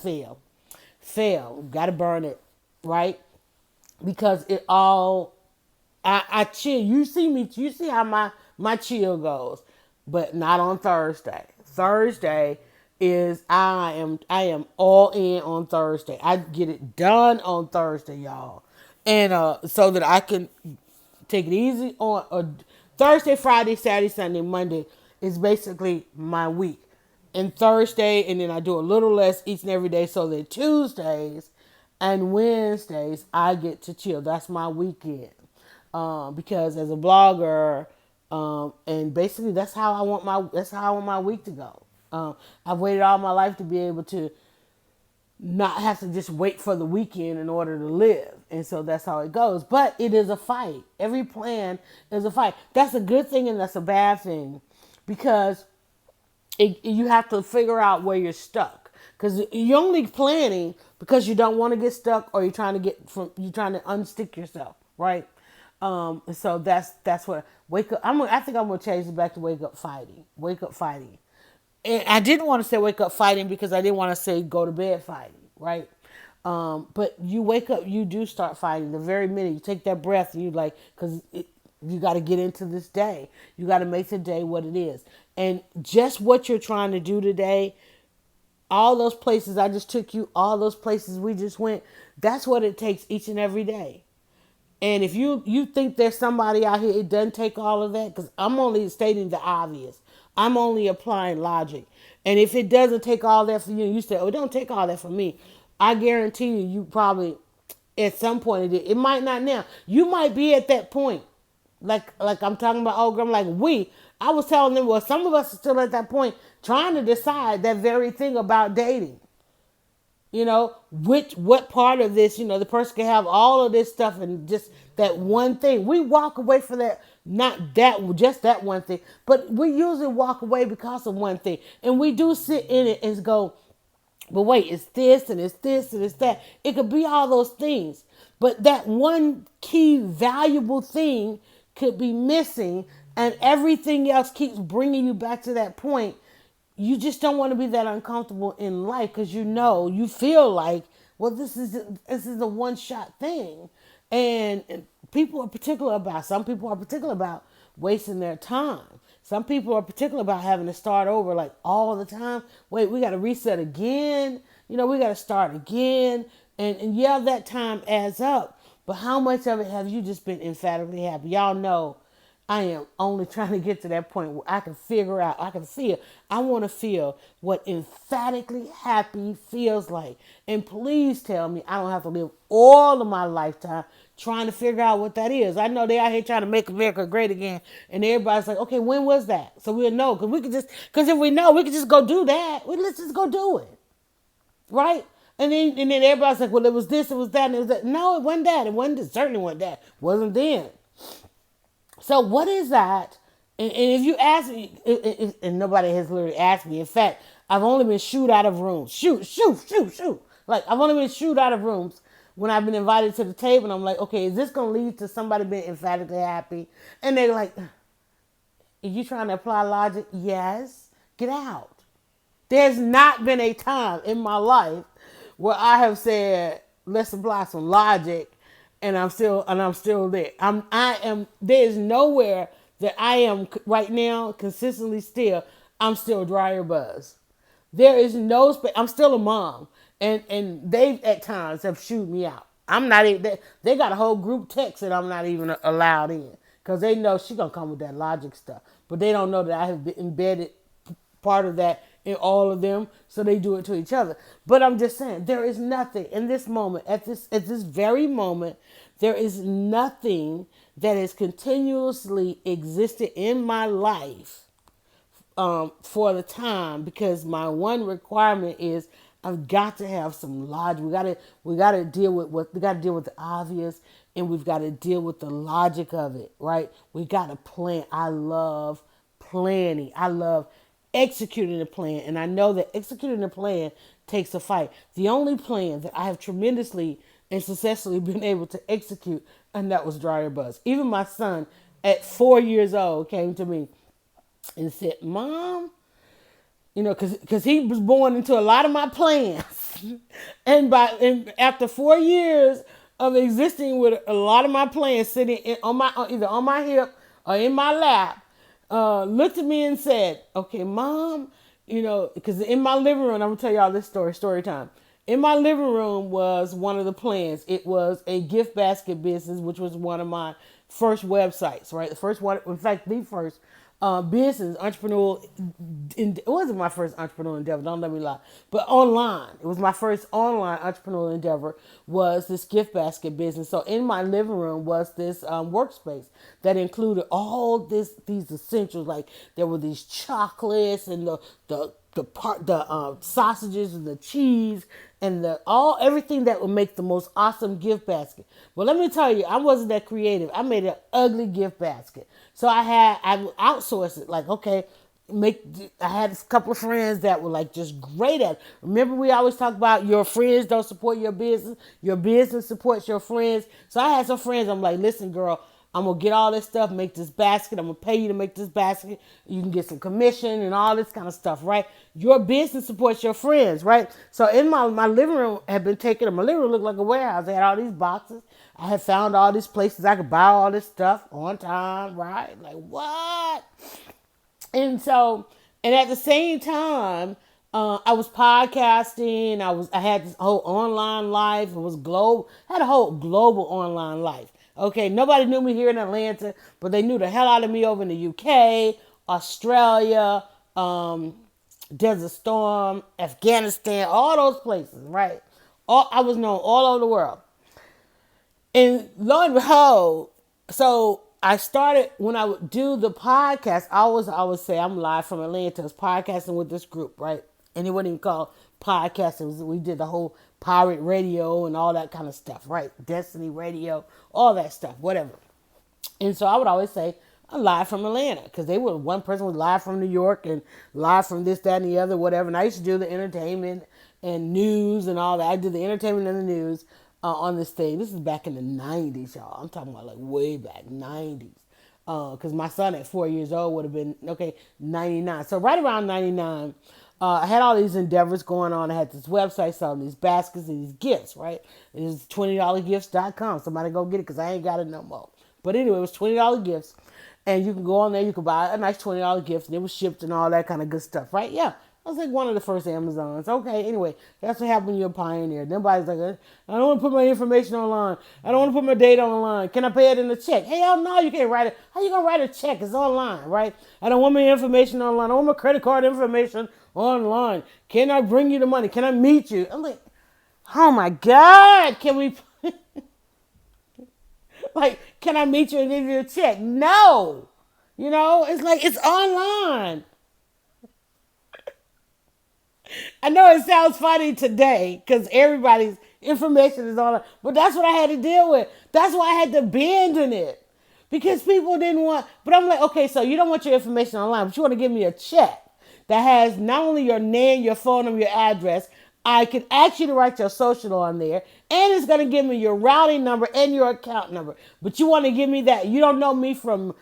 fail, got to burn it, right? Because it all, I chill. You see me, you see how my chill goes, but not on Thursday. Thursday is I am all in on Thursday. I get it done on Thursday, y'all, and so that I can take it easy on Thursday, Friday, Saturday, Sunday, Monday is basically my week. And Thursday, and then I do a little less each and every day, so that Tuesdays and Wednesdays I get to chill. That's my weekend. Because as a blogger, and basically that's how I want my week to go. I've waited all my life to be able to not have to just wait for the weekend in order to live. And so that's how it goes. But it is a fight. Every plan is a fight. That's a good thing and that's a bad thing, because you have to figure out where you're stuck. Because you're only planning because you don't want to get stuck, or you're trying to unstick yourself, right? So that's what wake up. I think I'm gonna change it back to wake up fighting. Wake up fighting. And I didn't want to say wake up fighting because I didn't want to say go to bed fighting, right? But you wake up, you do start fighting the very minute you take that breath, and you like, because you got to get into this day. You got to make the day what it is. And just what you're trying to do today, all those places I just took you, all those places we just went, that's what it takes each and every day. And if you think there's somebody out here, it doesn't take all of that, because I'm only stating the obvious. I'm only applying logic. And if it doesn't take all that for you, you say, oh, it don't take all that for me. I guarantee you probably, at some point, it did. It might not now. You might be at that point. Like I'm talking about old girl, like I was telling them, well, some of us are still at that point trying to decide that very thing about dating. What part of this, the person can have all of this stuff and just that one thing. We walk away from that, not that, just that one thing, but we usually walk away because of one thing. And we do sit in it and go, but wait, it's this and it's this and it's that. It could be all those things, but that one key valuable thing could be missing, and everything else keeps bringing you back to that point. You just don't want to be that uncomfortable in life, because you feel like, well, this is a one shot thing, and people are particular about. Some people are particular about wasting their time. Some people are particular about having to start over like all the time. Wait, we got to reset again. We got to start again, and yeah, that time adds up. But how much of it have you just been emphatically happy? Y'all know I am only trying to get to that point where I can figure out, I want to feel what emphatically happy feels like. And please tell me I don't have to live all of my lifetime trying to figure out what that is. I know they out here trying to make America great again, and everybody's like, okay, when was that? So we'll know, because if we know, we could just go do that. Let's just go do it, right? And then everybody's like, well, it was this, it was that, and it was that. No, it wasn't that. It wasn't, it certainly wasn't that. Wasn't then. So what is that? And if you ask me, and nobody has literally asked me. In fact, I've only been shooed out of rooms. Shoot. Like, I've only been shooed out of rooms when I've been invited to the table. And I'm like, okay, is this going to lead to somebody being emphatically happy? And they're like, Are you trying to apply logic? Yes. Get out. There's not been a time in my life where I have said, let's apply some logic, and I'm still there. I am there's nowhere that I am right now consistently still. I'm still dryer buzz. There is no space. I'm still a mom, and they at times have shooed me out. I'm not even. They got a whole group text that I'm not even allowed in because they know she gonna come with that logic stuff, but they don't know that I have been embedded part of that in all of them, so they do it to each other. But I'm just saying, there is nothing in this moment, at this very moment, there is nothing that has continuously existed in my life for the time, because my one requirement is I've got to have some logic. We gotta deal with what we gotta deal with the obvious, and we've got to deal with the logic of it, right? We gotta plan. I love planning. I love executing a plan, and I know that executing a plan takes a fight. The only plan that I have tremendously and successfully been able to execute, and that was Dryer Buzz. Even my son at 4 years old came to me and said, "Mom," because he was born into a lot of my plans, and after 4 years of existing with a lot of my plans sitting on my either on my hip or in my lap, looked at me and said, "Okay, Mom," because in my living room, I'm gonna tell y'all this story time. In my living room was one of the plans. It was a gift basket business, which was one of my first websites, right? The first one, in fact, the first business entrepreneur. It wasn't my first entrepreneur endeavor. Don't let me lie, but online, it was my first online entrepreneur endeavor. Was this gift basket business? So in my living room was this workspace that included all these essentials. Like there were these chocolates and the sausages and the cheese and the all everything that would make the most awesome gift basket. Well, let me tell you, I wasn't that creative. I made an ugly gift basket. So I outsourced it. Like, okay, I had a couple of friends that were like just great at it. Remember, we always talk about your friends don't support your business supports your friends. So I had some friends, I'm like, listen, girl, I'm gonna get all this stuff, make this basket. I'm gonna pay you to make this basket. You can get some commission and all this kind of stuff, right? Your business supports your friends, right? So in my living room had been taken. My living room looked like a warehouse. I had all these boxes. I had found all these places I could buy all this stuff on time, right? Like what? And so, and at the same time, I was podcasting. I had this whole online life. It was global. I had a whole global online life. Okay, nobody knew me here in Atlanta, but they knew the hell out of me over in the UK, Australia, Desert Storm, Afghanistan, all those places, right? I was known all over the world. And lo and behold, so I started when I would do the podcast. I would say I'm live from Atlanta. I was podcasting with this group, right? And it wasn't even called podcasting. We did the whole pirate radio and all that kind of stuff, right? Destiny Radio, all that stuff, whatever. And so I would always say I'm live from Atlanta because one person was live from New York and live from this, that, and the other, whatever. And I used to do the entertainment and news and all that. I did the entertainment and the news on this thing. This is back in the 90s, y'all. I'm talking about like way back, 90s. Because my son at 4 years old would have been, 99. So right around 99, I had all these endeavors going on. I had this website selling these baskets and these gifts, right? It was $20gifts.com. Somebody go get it because I ain't got it no more. But anyway, it was $20 gifts. And you can go on there, you can buy a nice $20 gift, and it was shipped and all that kind of good stuff, right? Yeah. I was like one of the first Amazons. Okay, anyway, that's what happened when you're a pioneer. Nobody's like, I don't want to put my information online. I don't want to put my data online. Can I pay it in a check? Hell no, you can't write it. How you going to write a check? It's online, right? I don't want my information online. I don't want my credit card information online. Can I bring you the money? Can I meet you? I'm like, oh my God, can we... Like, can I meet you and give you a check? No. It's like, it's online. I know it sounds funny today because everybody's information is online, but that's what I had to deal with. That's why I had to abandon it because people didn't want, but I'm like, okay, so you don't want your information online, but you want to give me a check that has not only your name, your phone number, your address. I can ask you to write your social on there, and it's going to give me your routing number and your account number. But you want to give me that. You don't know me from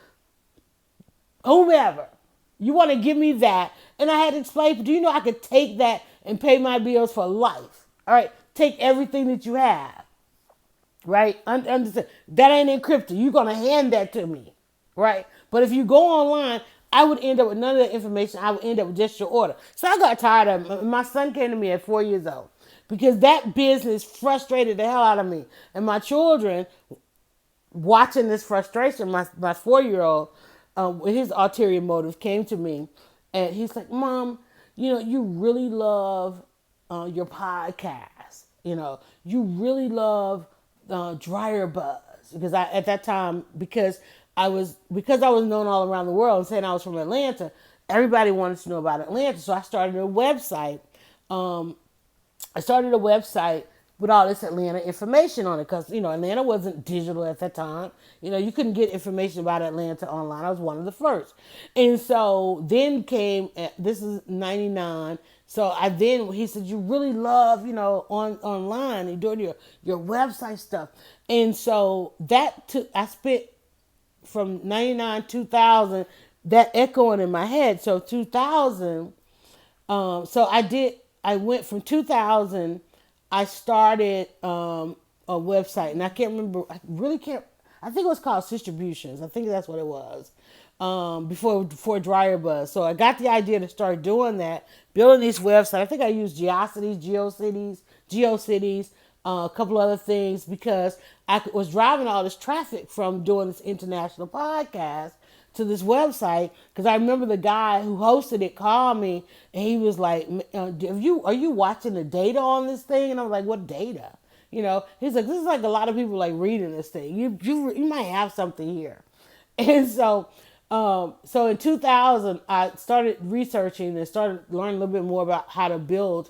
whomever. You want to give me that. And I had to explain, do you know I could take that and pay my bills for life? All right. Take everything that you have. Right? Understand. That ain't encrypted. You're going to hand that to me. Right? But if you go online, I would end up with none of that information. I would end up with just your order. So I got tired of it. My son came to me at 4 years old because that business frustrated the hell out of me. And my children, watching this frustration, my 4-year-old, with his ulterior motives, came to me, and he's like, "Mom, you really love your podcast. You really love Dryer Buzz because I at that time because I was known all around the world and saying I was from Atlanta. Everybody wanted to know about Atlanta, so I started a website. Um, I started a website with all this Atlanta information on it because, Atlanta wasn't digital at that time. You couldn't get information about Atlanta online. I was one of the first. And so then came, this is 99. So he said, you really love, online and doing your website stuff. And so I spent from 99, 2000, that echoing in my head. So 2000, I went from 2000. I started a website, and I can't remember. I really can't. I think it was called Distributions. I think that's what it was. Before Dryer Buzz. So I got the idea to start doing that, building these websites. I think I used GeoCities, a couple other things because I was driving all this traffic from doing this international podcast to this website because I remember the guy who hosted it called me and he was like, are you watching the data on this thing? And I was like, what data? He's like, this is like a lot of people like reading this thing. You might have something here. And so in 2000, I started researching and started learning a little bit more about how to build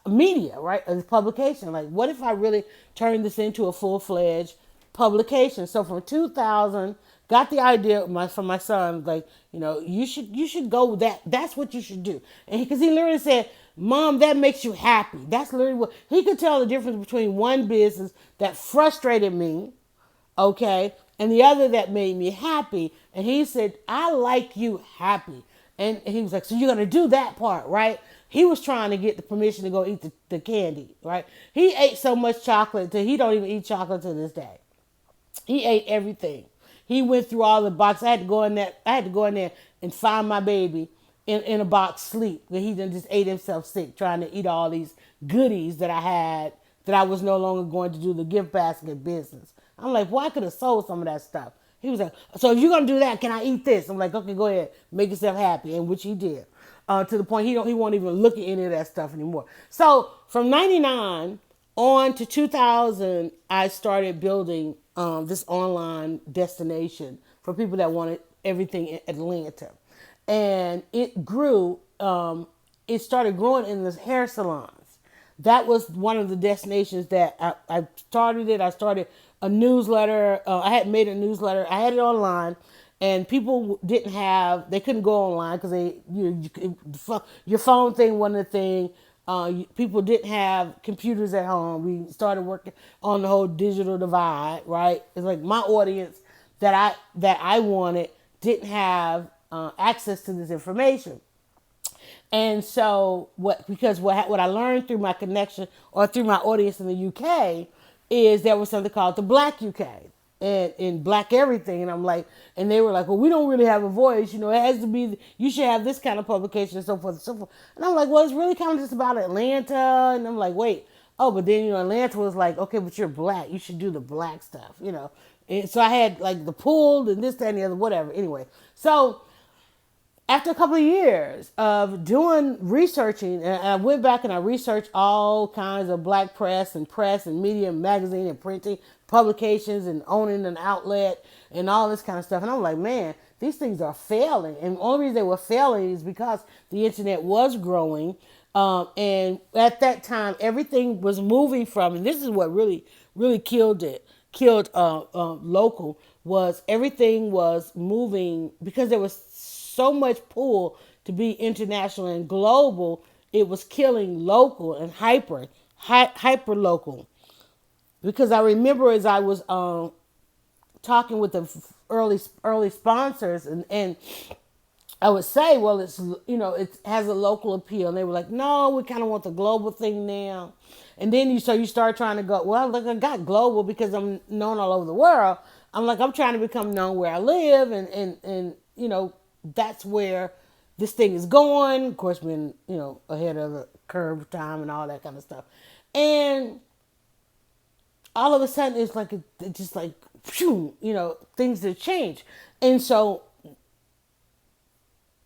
media, right? As publication. Like, what if I really turned this into a full-fledged publication? So from 2000, got the idea from my son, like, you should go with that. That's what you should do. And because he literally said, Mom, that makes you happy. That's literally what he could tell the difference between one business that frustrated me, okay, and the other that made me happy. And he said, I like you happy. And he was like, so you're going to do that part, right? He was trying to get the permission to go eat the candy, right? He ate so much chocolate that he don't even eat chocolate to this day. He ate everything. He went through all the boxes. I had to go in there and find my baby in a box sleep. He done just ate himself sick trying to eat all these goodies that I had that I was no longer going to do the gift basket business. I'm like, well, I could have sold some of that stuff. He was like, so if you're going to do that, can I eat this? I'm like, okay, go ahead. Make yourself happy. And which he did. To the point he won't even look at any of that stuff anymore. So from 99 on to 2000, I started building this online destination for people that wanted everything in Atlanta. And it grew. It started growing in the hair salons. That was one of the destinations that I started it. I started a newsletter. I had made a newsletter. I had it online, and people they couldn't go online because your phone thing wasn't a thing. People didn't have computers at home. We started working on the whole digital divide, right? It's like my audience that I wanted didn't have access to this information. And so what I learned through my connection or through my audience in the UK is there was something called the Black UK and in Black everything. And I'm like, and they were like, well, we don't really have a voice. It has to be, you should have this kind of publication and so forth and so forth. And I'm like, well, it's really kind of just about Atlanta. And I'm like, wait, but then, Atlanta was like, okay, but you're Black. You should do the Black stuff. And so I had like the pool and this, that, and the other, whatever. Anyway, so after a couple of years of doing researching, and I went back and I researched all kinds of Black press and media and magazine and printing publications and owning an outlet and all this kind of stuff. And I'm like, man, these things are failing. And the only reason they were failing is because the internet was growing. And at that time, everything was moving from, and this is what really, really killed local, was everything was moving because there was so much pull to be international and global. It was killing local and hyper local. Because I remember as I was talking with the early sponsors and I would say, well, it's, it has a local appeal. And they were like, no, we kind of want the global thing now. And then you start trying to go, well, look, I got global because I'm known all over the world. I'm like, I'm trying to become known where I live, and that's where this thing is going. Of course, being ahead of the curve time and all that kind of stuff. And all of a sudden, it's like it's just like, phew, things have changed. And so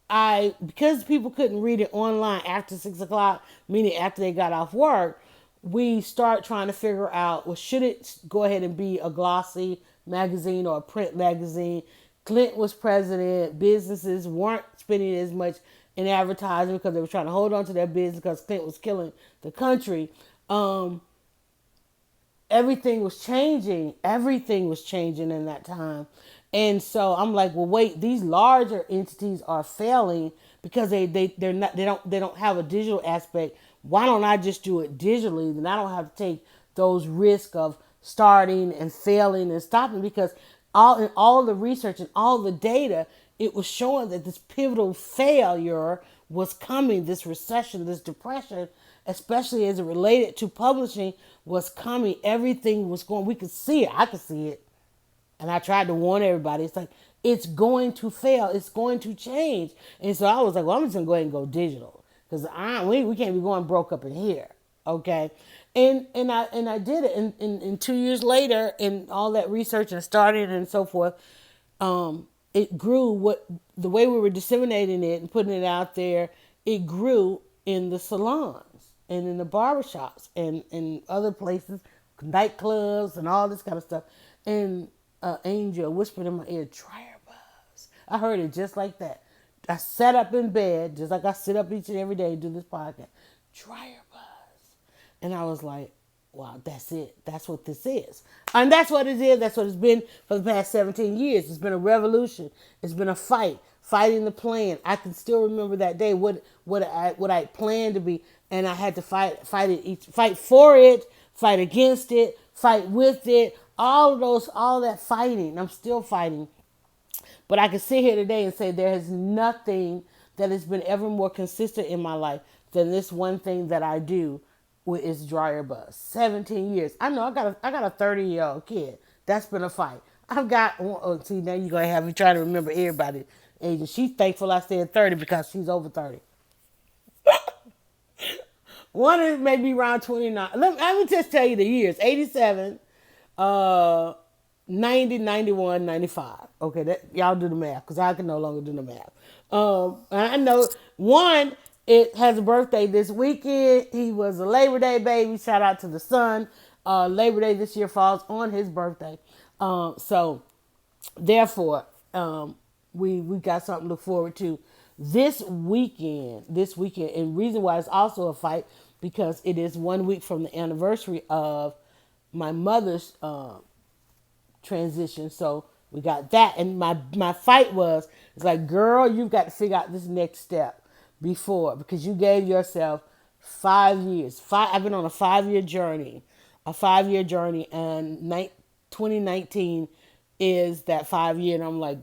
because people couldn't read it online after 6 o'clock, meaning after they got off work, we start trying to figure out, well, should it go ahead and be a glossy magazine or a print magazine? Clinton was president. Businesses weren't spending as much in advertising because they were trying to hold on to their business because Clinton was killing the country. Everything was changing. Everything was changing in that time. And so I'm like, well, wait, these larger entities are failing because they don't have a digital aspect. Why don't I just do it digitally? Then I don't have to take those risks of starting and failing and stopping, because all the research and all the data, it was showing that this pivotal failure was coming, this recession, this depression, especially as it related to publishing, was coming. Everything was going, we could see it. I could see it. And I tried to warn everybody. It's like, it's going to fail. It's going to change. And so I was like, well, I'm just going to go ahead and go digital, because we can't be going broke up in here. Okay. And I did it. And 2 years later, and all that research and started and so forth, it grew. The way we were disseminating it and putting it out there, it grew in the salons and in the barbershops and in other places, nightclubs and all this kind of stuff. And Angel whispered in my ear, "Dryer Buzz." I heard it just like that. I sat up in bed, just like I sit up each and every day and do this podcast. Dryer Buzz. And I was like, wow, that's it. That's what this is. And that's what it is. That's what it's been for the past 17 years. It's been a revolution. It's been a fight, fighting the plan. I can still remember that day, what I planned to be. And I had to fight for it, fight against it, fight with it, all that fighting. I'm still fighting. But I can sit here today and say there is nothing that has been ever more consistent in my life than this one thing that I do, with is Dryer Buzz. 17 years. I know I got a 30-year-old kid. That's been a fight. I've got, see, now you're going to have me try to remember everybody's age. And she's thankful I said 30 because she's over 30. One is maybe around 29. Let me just tell you the years. 87, 90, 91, 95. Okay, y'all do the math, because I can no longer do the math. I know one, it has a birthday this weekend. He was a Labor Day baby. Shout out to the son. Labor Day this year falls on his birthday. So therefore, we got something to look forward to this weekend. And reason why it's also a fight, because it is 1 week from the anniversary of my mother's transition. So we got that. And my fight was, it's like, girl, you've got to figure out this next step before, because you gave yourself 5 years. I've been on a 5-year journey, and 2019 is that 5 year. And I'm like,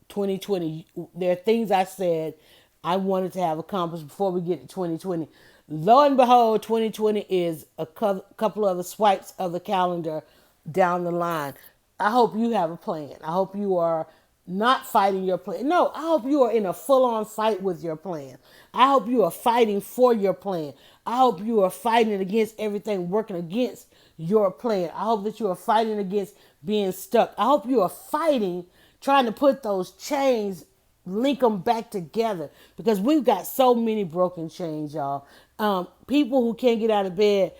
2020, there are things I said I wanted to have accomplished before we get to 2020. Lo and behold, 2020 is a couple of the swipes of the calendar down the line. I hope you have a plan. I hope you are not fighting your plan. No, I hope you are in a full-on fight with your plan. I hope you are fighting for your plan. I hope you are fighting against everything working against your plan. I hope that you are fighting against being stuck. I hope you are fighting, trying to put those chains, link them back together, because we've got so many broken chains, y'all. People who can't get out of bed.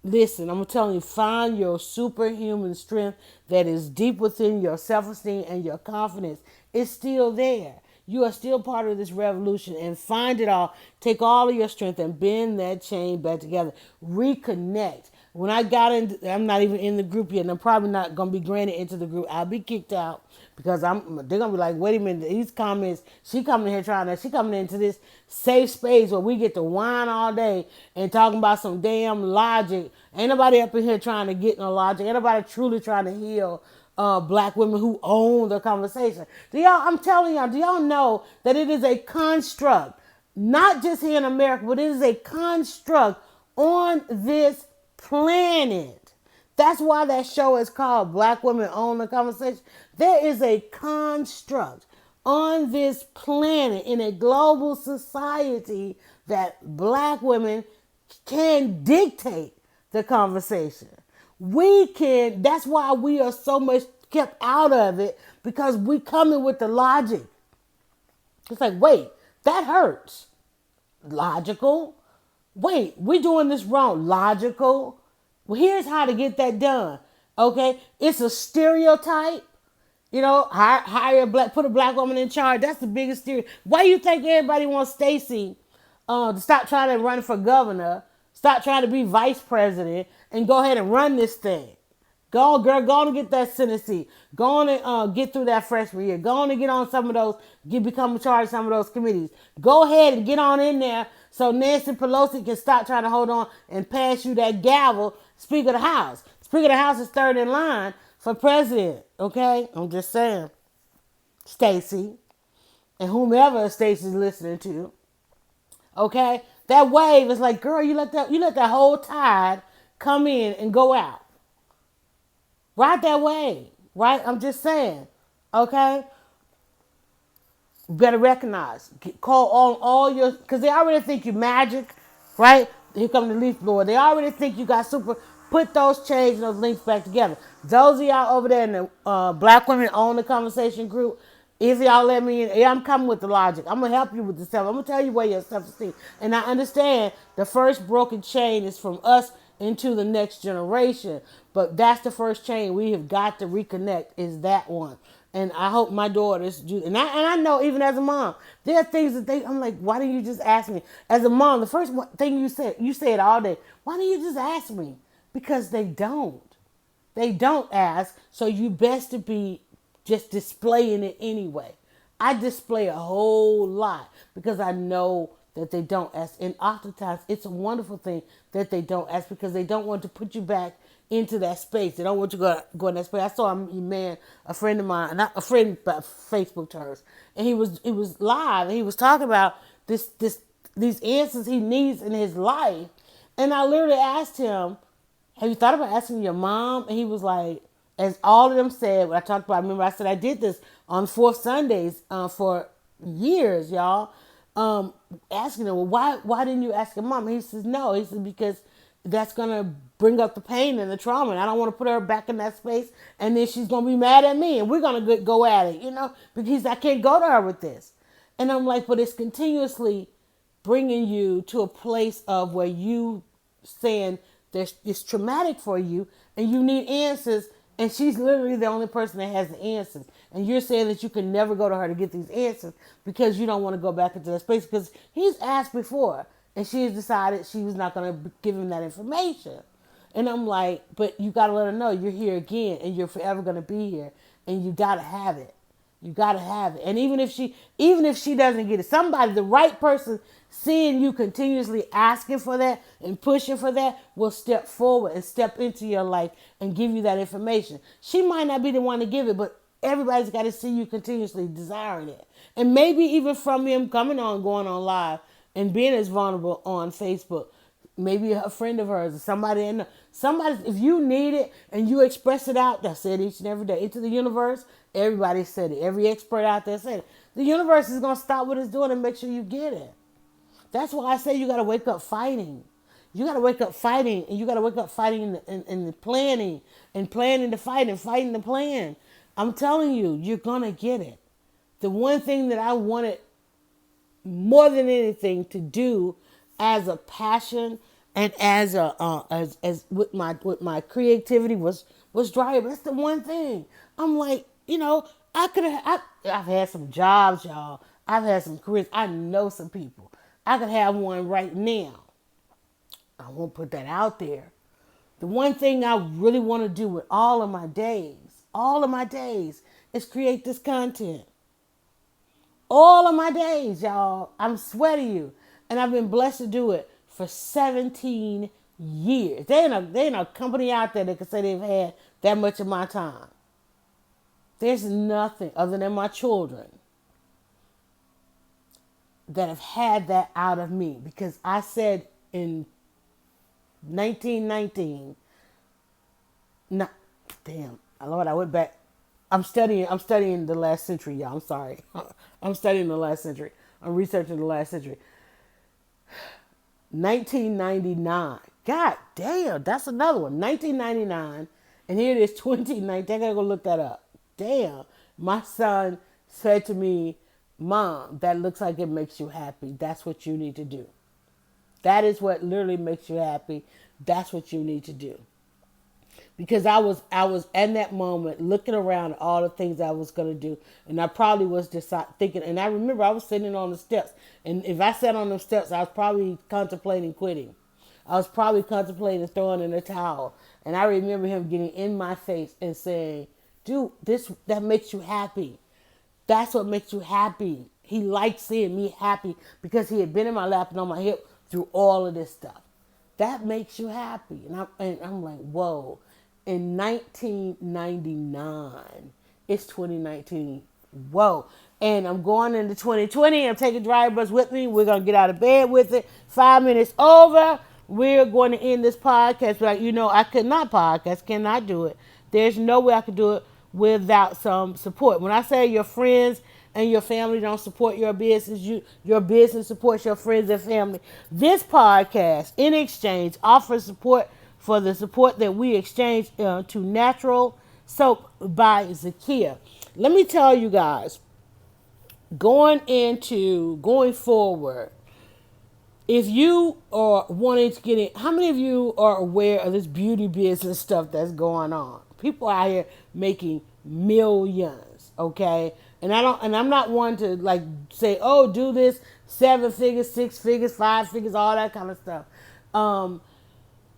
Listen, I'm telling you, find your superhuman strength that is deep within your self-esteem and your confidence. It's still there. You are still part of this revolution, and find it all. Take all of your strength and bend that chain back together. Reconnect. When I got in, I'm not even in the group yet, and I'm probably not gonna be granted into the group. I'll be kicked out because they're gonna be like, wait a minute, these comments, she coming in here she coming into this safe space where we get to whine all day and talking about some damn logic. Ain't nobody up in here trying to get no logic. Ain't nobody truly trying to heal black women who own the conversation. I'm telling y'all, do y'all know that it is a construct, not just here in America, but it is a construct on this planet. That's why that show is called Black Women Own the Conversation. There is a construct on this planet in a global society that black women can dictate the conversation. We can, that's why we are so much kept out of it, because we come in with the logic. It's like, wait, that hurts. Logical. Wait, we're doing this wrong. Logical. Well, here's how to get that done. Okay, it's a stereotype. Hire put a black woman in charge. That's the biggest stereotype. Why you think everybody wants Stacey to stop trying to run for governor, stop trying to be vice president, and go ahead and run this thing? Go on, girl. Go on and get that Senate seat. Go on and get through that freshman year. Go on and get on some of those, become in charge of some of those committees. Go ahead and get on in there so Nancy Pelosi can stop trying to hold on and pass you that gavel, Speaker of the House. Speaker of the House is third in line for president. Okay? I'm just saying. Stacey, and whomever Stacey's listening to. Okay? That wave is like, girl, you let that whole tide come in and go out. Ride that way, right? I'm just saying, okay? You better recognize. Call on all your, because they already think you're magic, right? Here come the leaf blower. They already think you got super, put those chains and those links back together. Those of y'all over there in the Black Women Own the Conversation group, if y'all let me in, yeah, I'm coming with the logic. I'm going to help you with the stuff. I'm going to tell you where your self-esteem. And I understand the first broken chain is from us into the next generation. But that's the first chain we have got to reconnect, is that one. And I hope my daughters do. And I know, even as a mom, there are things that I'm like, why didn't you just ask me? As a mom, the first thing you say it all day. Why don't you just ask me? Because they don't. They don't ask. So you best to be just displaying it anyway. I display a whole lot because I know that they don't ask. And oftentimes it's a wonderful thing that they don't ask, because they don't want to put you back into that space. They don't want you to go in that space. I saw a friend of mine, not a friend, but Facebook terms, and he was live, and he was talking about these answers he needs in his life. And I literally asked him, have you thought about asking your mom? And he was like, as all of them said, what I talked about, remember I said I did this on fourth Sundays for years, y'all. Asking her, well, why didn't you ask your mom? And he says, no. He says, because that's going to bring up the pain and the trauma. And I don't want to put her back in that space. And then she's going to be mad at me. And we're going to go at it, because I can't go to her with this. And I'm like, but it's continuously bringing you to a place of where you saying it's traumatic for you and you need answers. And she's literally the only person that has the answers. And you're saying that you can never go to her to get these answers because you don't want to go back into that space, because he's asked before and she's decided she was not going to give him that information. And I'm like, but you got to let her know you're here again and you're forever going to be here, and you got to have it. You got to have it. And even if she doesn't get it, somebody, the right person, seeing you continuously asking for that and pushing for that, will step forward and step into your life and give you that information. She might not be the one to give it, but everybody's got to see you continuously desiring it. And maybe even from him coming on, going on live and being as vulnerable on Facebook, maybe a friend of hers or somebody, if you need it and you express it out, that's it each and every day into the universe. Everybody said it. Every expert out there said it. The universe is going to stop what it's doing and make sure you get it. That's why I say you got to wake up fighting. You got to wake up fighting, and you got to wake up fighting in the planning, and planning the fight and fighting the plan. I'm telling you, you're going to get it. The one thing that I wanted more than anything to do as a passion and as with my creativity was Dryer. That's the one thing. I'm like, I've had some jobs, y'all. I've had some careers. I know some people. I could have one right now. I won't put that out there The one thing I really want to do with all of my days, is create this content. All of my days, y'all. I'm sweating you. And I've been blessed to do it for 17 years. There ain't a company out there that can say they've had that much of my time. There's nothing other than my children that have had that out of me, because I said in 1919, no, damn, Lord, I went back. I'm studying the last century, y'all. I'm sorry. I'm studying the last century. I'm researching the last century. 1999. God damn, that's another one. 1999, and here it is, 2019. I gotta go look that up. Damn, my son said to me, Mom, that looks like it makes you happy. That's what you need to do. That is what literally makes you happy. That's what you need to do. Because I was in that moment looking around at all the things I was going to do. And I probably was just thinking, and I remember I was sitting on the steps. And if I sat on those steps, I was probably contemplating quitting. I was probably contemplating throwing in the towel. And I remember him getting in my face and saying, dude, that makes you happy. That's what makes you happy. He liked seeing me happy because he had been in my lap and on my hip through all of this stuff. That makes you happy. And I'm like, whoa. In 1999, it's 2019. Whoa. And I'm going into 2020. I'm taking Dryer Buzz with me. We're going to get out of bed with it. 5 minutes over. We're going to end this podcast. But I could not podcast, cannot do it. There's no way I could do it without some support. When I say your friends and your family don't support your business, your business supports your friends and family. This podcast, in exchange, offers support for the support that we exchange to Natural Soap by Zakia. Let me tell you guys, going forward, if you are wanting to get in, how many of you are aware of this beauty business stuff that's going on? People out here making millions, okay? And I'm not one to like say, oh, do this 7 figures, 6 figures, 5 figures, all that kind of stuff.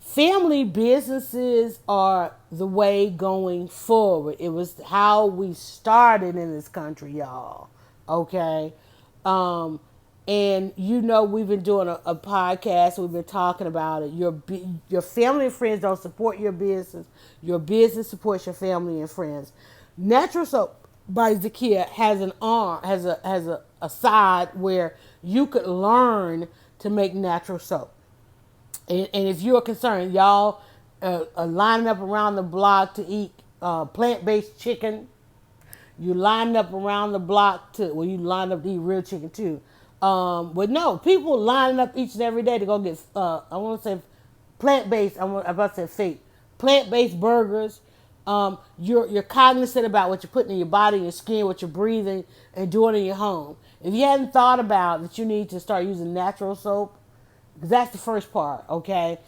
Family businesses are the way going forward. It was how we started in this country, y'all. Okay? And we've been doing a podcast. We've been talking about it. Your family and friends don't support your business. Your business supports your family and friends. Natural Soap by Zakia has an arm, has a side where you could learn to make natural soap. And if you're concerned, y'all are lining up around the block to eat plant-based chicken. You line up around the block you line up to eat real chicken too. But no, people lining up each and every day to go get, I want to say plant-based, I'm about to say fake, plant-based burgers. You're cognizant about what you're putting in your body, your skin, what you're breathing, and doing in your home. If you hadn't thought about that, you need to start using natural soap. Because that's the first part, okay?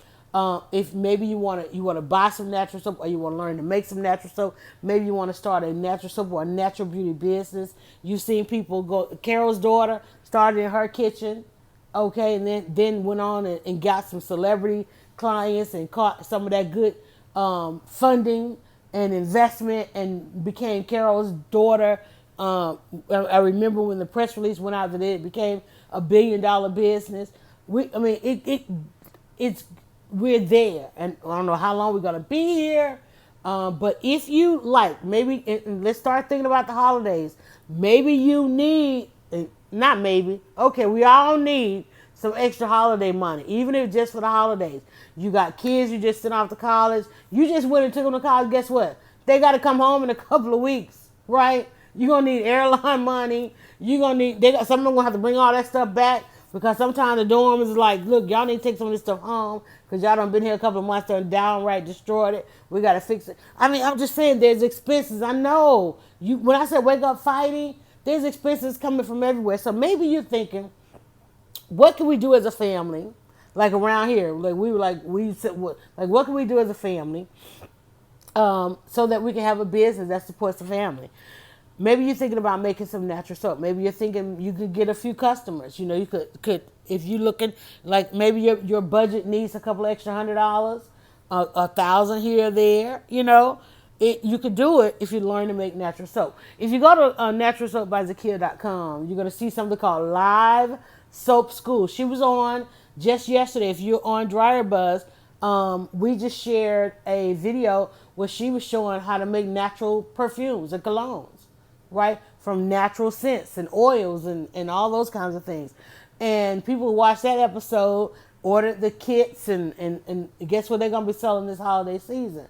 If maybe you want to buy some natural soap, or you want to learn to make some natural soap, maybe you want to start a natural soap or a natural beauty business. You've seen people go. Carol's daughter started in her kitchen, okay, and then went on and got some celebrity clients and caught some of that good funding and investment and became Carol's daughter. I remember when the press release went out that it became a $1 billion business. We're there, and I don't know how long we're gonna be here. But if you like, maybe let's start thinking about the holidays. Maybe you need, not maybe. Okay, we all need some extra holiday money, even if just for the holidays. You got kids, you just sent off to college. You just went and took them to college. Guess what? They got to come home in a couple of weeks, right? You're gonna need airline money. You're gonna need. Some of them gonna have to bring all that stuff back. Because sometimes the dorm is like, look, y'all need to take some of this stuff home because y'all done been here a couple of months and downright destroyed it. We got to fix it. I mean, I'm just saying there's expenses. I know. When I said wake up fighting, there's expenses coming from everywhere. So maybe you're thinking, what can we do as a family? Like around here, what can we do as a family so that we can have a business that supports the family? Maybe you're thinking about making some natural soap. Maybe you're thinking you could get a few customers. You could if you're looking like maybe your budget needs a couple extra $100. 1,000 here or there, you know. You could do it if you learn to make natural soap. If you go to naturalsoapbyzakia.com, you're going to see something called Live Soap School. She was on just yesterday. If you're on Dryer Buzz, we just shared a video where she was showing how to make natural perfumes and colognes, right? From natural scents and oils and all those kinds of things. And people watch that episode, ordered the kits, and guess what they're going to be selling this holiday season?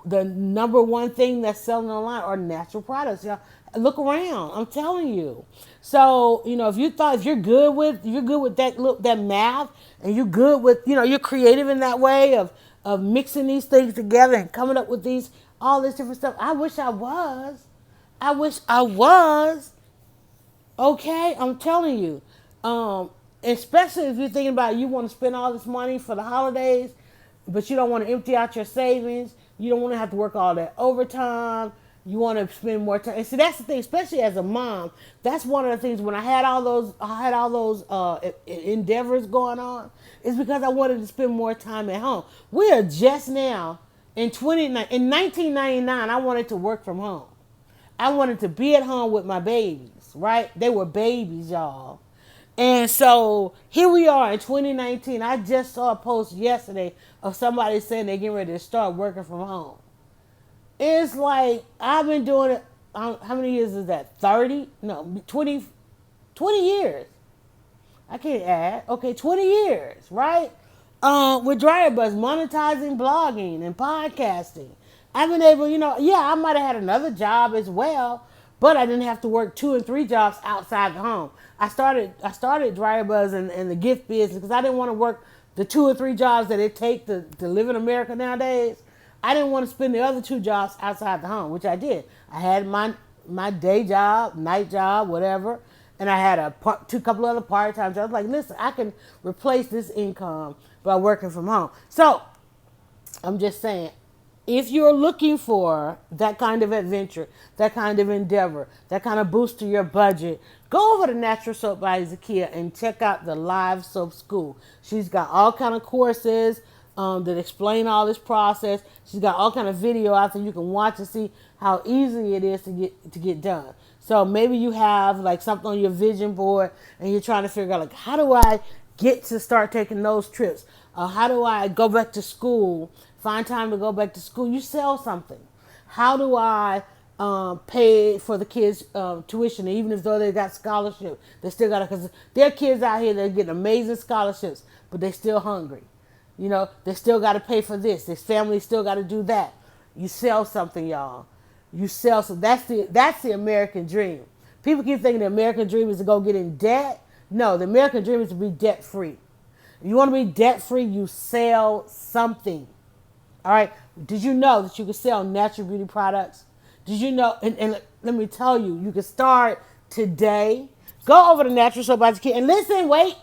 The number one thing that's selling online are natural products. Y'all, look around. I'm telling you. So, you know, if you're good with that math, and you're good with, you know, you're creative in that way of mixing these things together and coming up with all this different stuff. I wish I was. I wish I was. Okay, I'm telling you. Especially if you're thinking about you want to spend all this money for the holidays, but you don't want to empty out your savings. You don't want to have to work all that overtime. You want to spend more time. And see, that's the thing, especially as a mom. That's one of the things when I had all those endeavors going on, is because I wanted to spend more time at home. We are just now in 1999. I wanted to work from home. I wanted to be at home with my babies, right? They were babies, y'all. And so here we are in 2019. I just saw a post yesterday of somebody saying they're getting ready to start working from home. It's like I've been doing it. How many years is that? 30? No, 20 years. I can't add. Okay, 20 years, right? With Dryer Buzz, monetizing blogging and podcasting. I've been able, I might have had another job as well, but I didn't have to work 2 and 3 jobs outside the home. I started Dryer Buzz and the gift business because I didn't want to work the 2 or 3 jobs that it takes to live in America nowadays. I didn't want to spend the other 2 jobs outside the home, which I did. I had my day job, night job, whatever, and I had a couple other part-time jobs. Like, listen, I can replace this income by working from home. So I'm just saying, if you're looking for that kind of adventure, that kind of endeavor, that kind of boost to your budget, go over to Natural Soap by Zakia and check out the Live Soap School. She's got all kind of courses that explain all this process. She's got all kind of video out there you can watch and see how easy it is to get done. So maybe you have like something on your vision board and you're trying to figure out like, how do I get to start taking those trips? How do I go back to school? Find time to go back to school. You sell something. How do I pay for the kids' tuition? Even if though they got scholarship, they still got to, because there are kids out here that are getting amazing scholarships, but they still hungry. They still got to pay for this. This family still got to do that. You sell something, y'all. You sell something. That's the American dream. People keep thinking the American dream is to go get in debt. No, the American dream is to be debt free. If you want to be debt free, you sell something. All right. Did you know that you can sell natural beauty products? Did you know? And let me tell you, you can start today. Go over to Natural Soap by Zakia and listen. Wait,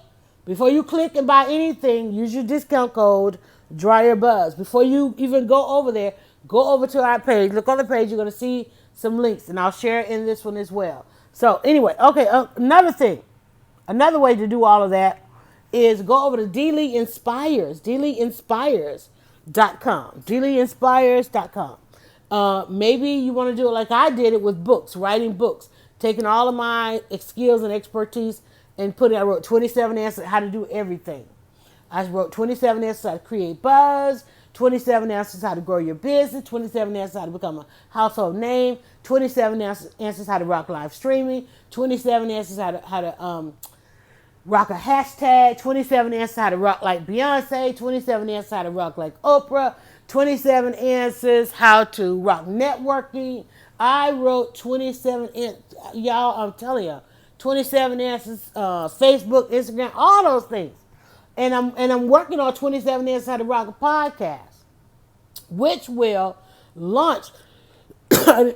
before you click and buy anything, use your discount code DryerBuzz. Before you even go over there, go over to our page. Look on the page. You're going to see some links, and I'll share it in this one as well. So anyway, okay. Another way to do all of that is go over to Deely Inspires. DeelyInspires.com. DeelyInspires.com. Maybe you want to do it like I did it with books, writing books, taking all of my skills and expertise and I wrote 27 answers how to do everything. I wrote 27 answers how to create buzz, 27 answers how to grow your business, 27 answers how to become a household name, 27 answers how to rock live streaming, 27 answers how to rock a hashtag, 27 answers how to rock like Beyonce, 27 answers how to rock like Oprah, 27 answers how to rock networking. I wrote 27 y'all, I'm telling you, 27 answers, Facebook, Instagram, all those things. And I'm working on 27 answers how to rock a podcast, which will launch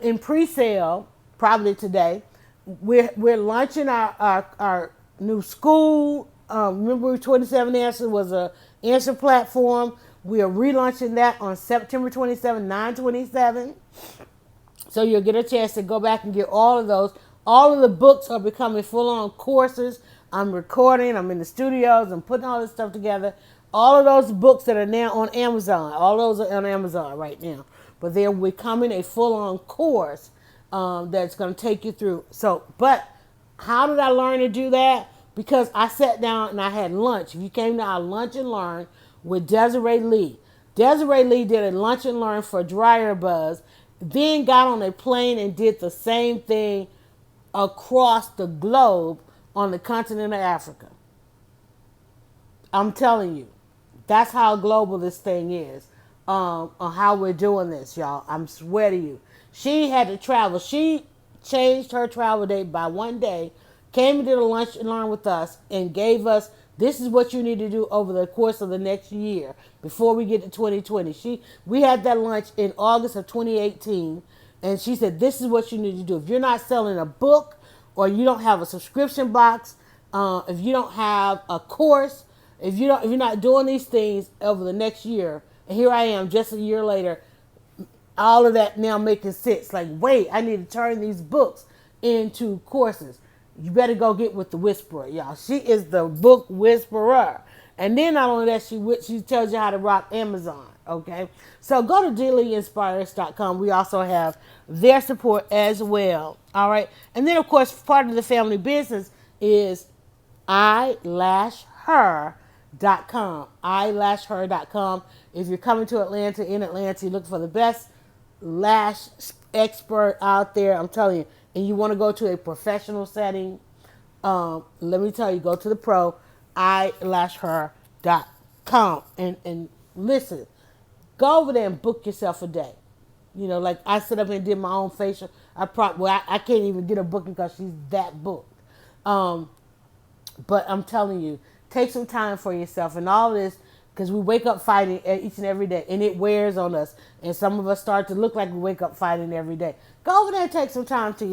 in pre-sale probably today. We're launching our new school. Remember 27 Answers was a answer platform. We are relaunching that on September 27, 9/27. So you'll get a chance to go back and get all of those. All of the books are becoming full-on courses. I'm recording. I'm in the studios. I'm putting all this stuff together. All of those books that are now on Amazon, all those are on Amazon right now. But they're becoming a full-on course that's going to take you through. So, but how did I learn to do that? Because I sat down and I had lunch. If you came to our lunch and learn with Desiree Lee. Desiree Lee did a lunch and learn for Dryer Buzz, then got on a plane and did the same thing across the globe on the continent of Africa. I'm telling you, that's how global this thing is. On how we're doing this, y'all. I'm swear to you. She had to travel. She changed her travel date by 1 day, came and did a lunch and learn with us, and gave us this is what you need to do over the course of the next year before we get to 2020. We had that lunch in August of 2018, and she said this is what you need to do. If you're not selling a book, or you don't have a subscription box, if you don't have a course, if you're not doing these things over the next year, and here I am just a year later, all of that now making sense. Like, wait, I need to turn these books into courses. You better go get with the whisperer, y'all. She is the book whisperer. And then not only that, she tells you how to rock Amazon. Okay, so go to DailyInspires.com. We also have their support as well. All right, and then of course part of the family business is eyelashher.com. Eyelashher.com. If you're coming to Atlanta, in Atlanta, you look for the best lash expert out there. I'm telling you, and you want to go to a professional setting, let me tell you, go to the pro, eyelashher.com, and listen, go over there and book yourself a day. You know, like I sit up and did my own facial. I can't even get a booking because she's that booked. Um, but I'm telling you, take some time for yourself and all this, because we wake up fighting each and every day, and it wears on us. And some of us start to look like we wake up fighting every day. Go over there and take some time for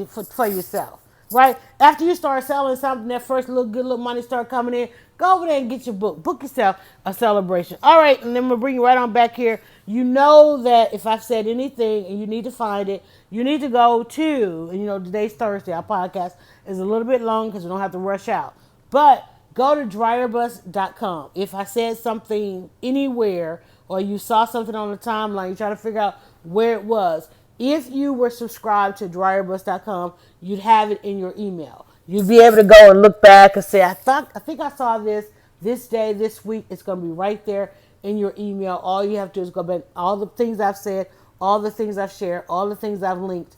yourself, right? After you start selling something, that first little good little money start coming in, go over there and get your book. Book yourself a celebration. All right, and then we'll bring you right on back here. You know that if I've said anything and you need to find it, you need to go to, and you know, today's Thursday. Our podcast is a little bit long because we don't have to rush out. But go to dryerbus.com. If I said something anywhere or you saw something on the timeline, you're trying to figure out where it was, if you were subscribed to dryerbus.com, you'd have it in your email. You'd be able to go and look back and say, I think I saw this day, this week. It's going to be right there in your email. All you have to do is go back, all the things I've said, all the things I've shared, all the things I've linked.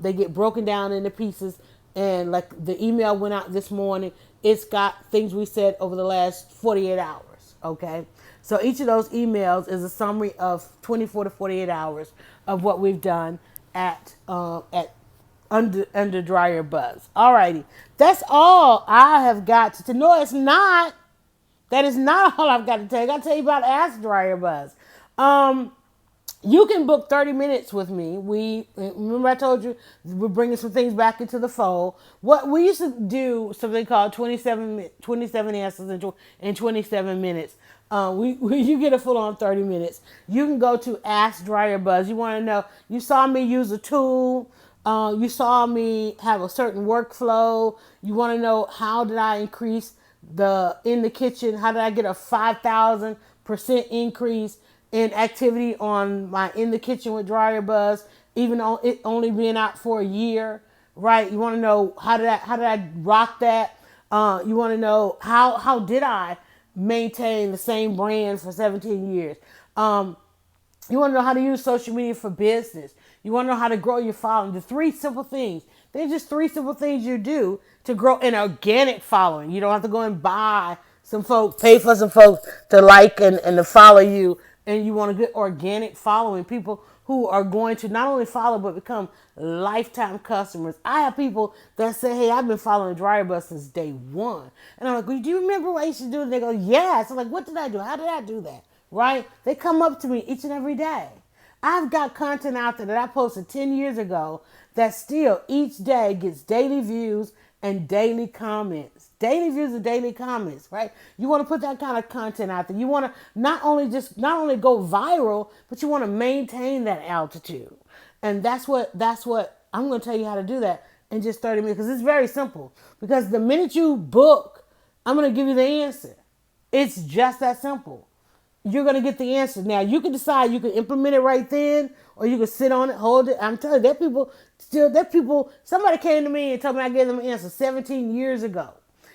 They get broken down into pieces. And like the email went out this morning, it's got things we said over the last 48 hours. Okay. So each of those emails is a summary of 24 to 48 hours of what we've done at under Dryer Buzz. Alrighty. That's all I have got to no, it's not. That is not all I've got to tell you. I got to tell you about Ask Dryer Buzz. You can book 30 minutes with me. We remember I told you we're bringing some things back into the fold. What we used to do something called 27 answers in 27 minutes. You get a full on 30 minutes. You can go to Ask Dryer Buzz. You want to know, you saw me use a tool. You saw me have a certain workflow. You want to know how did I increase in the kitchen? How did I get a 5,000% increase in activity on my In the Kitchen with Dryer Buzz, even on it only being out for a year, right? You want to know how did I rock that? You want to know how did I maintain the same brand for 17 years? You want to know how to use social media for business. You want to know how to grow your following. The three simple things. They're just three simple things you do to grow an organic following. You don't have to go and pay for some folks to like and to follow you. And you want a good organic following. People who are going to not only follow but become lifetime customers. I have people that say, hey, I've been following Dryer Buzz since day one. And I'm like, well, do you remember what I used to do? And they go, yes. I'm like, what did I do? How did I do that? Right? They come up to me each and every day. I've got content out there that I posted 10 years ago that still each day gets daily views and daily comments. Daily views and daily comments, right? You want to put that kind of content out there. You want to not only go viral, but you want to maintain that altitude. And that's what I'm going to tell you how to do that in just 30 minutes, because it's very simple. Because the minute you book, I'm going to give you the answer. It's just that simple. You're going to get the answer. Now, you can decide you can implement it right then, or you can sit on it, hold it. I'm telling you, somebody came to me and told me I gave them an answer 17 years ago.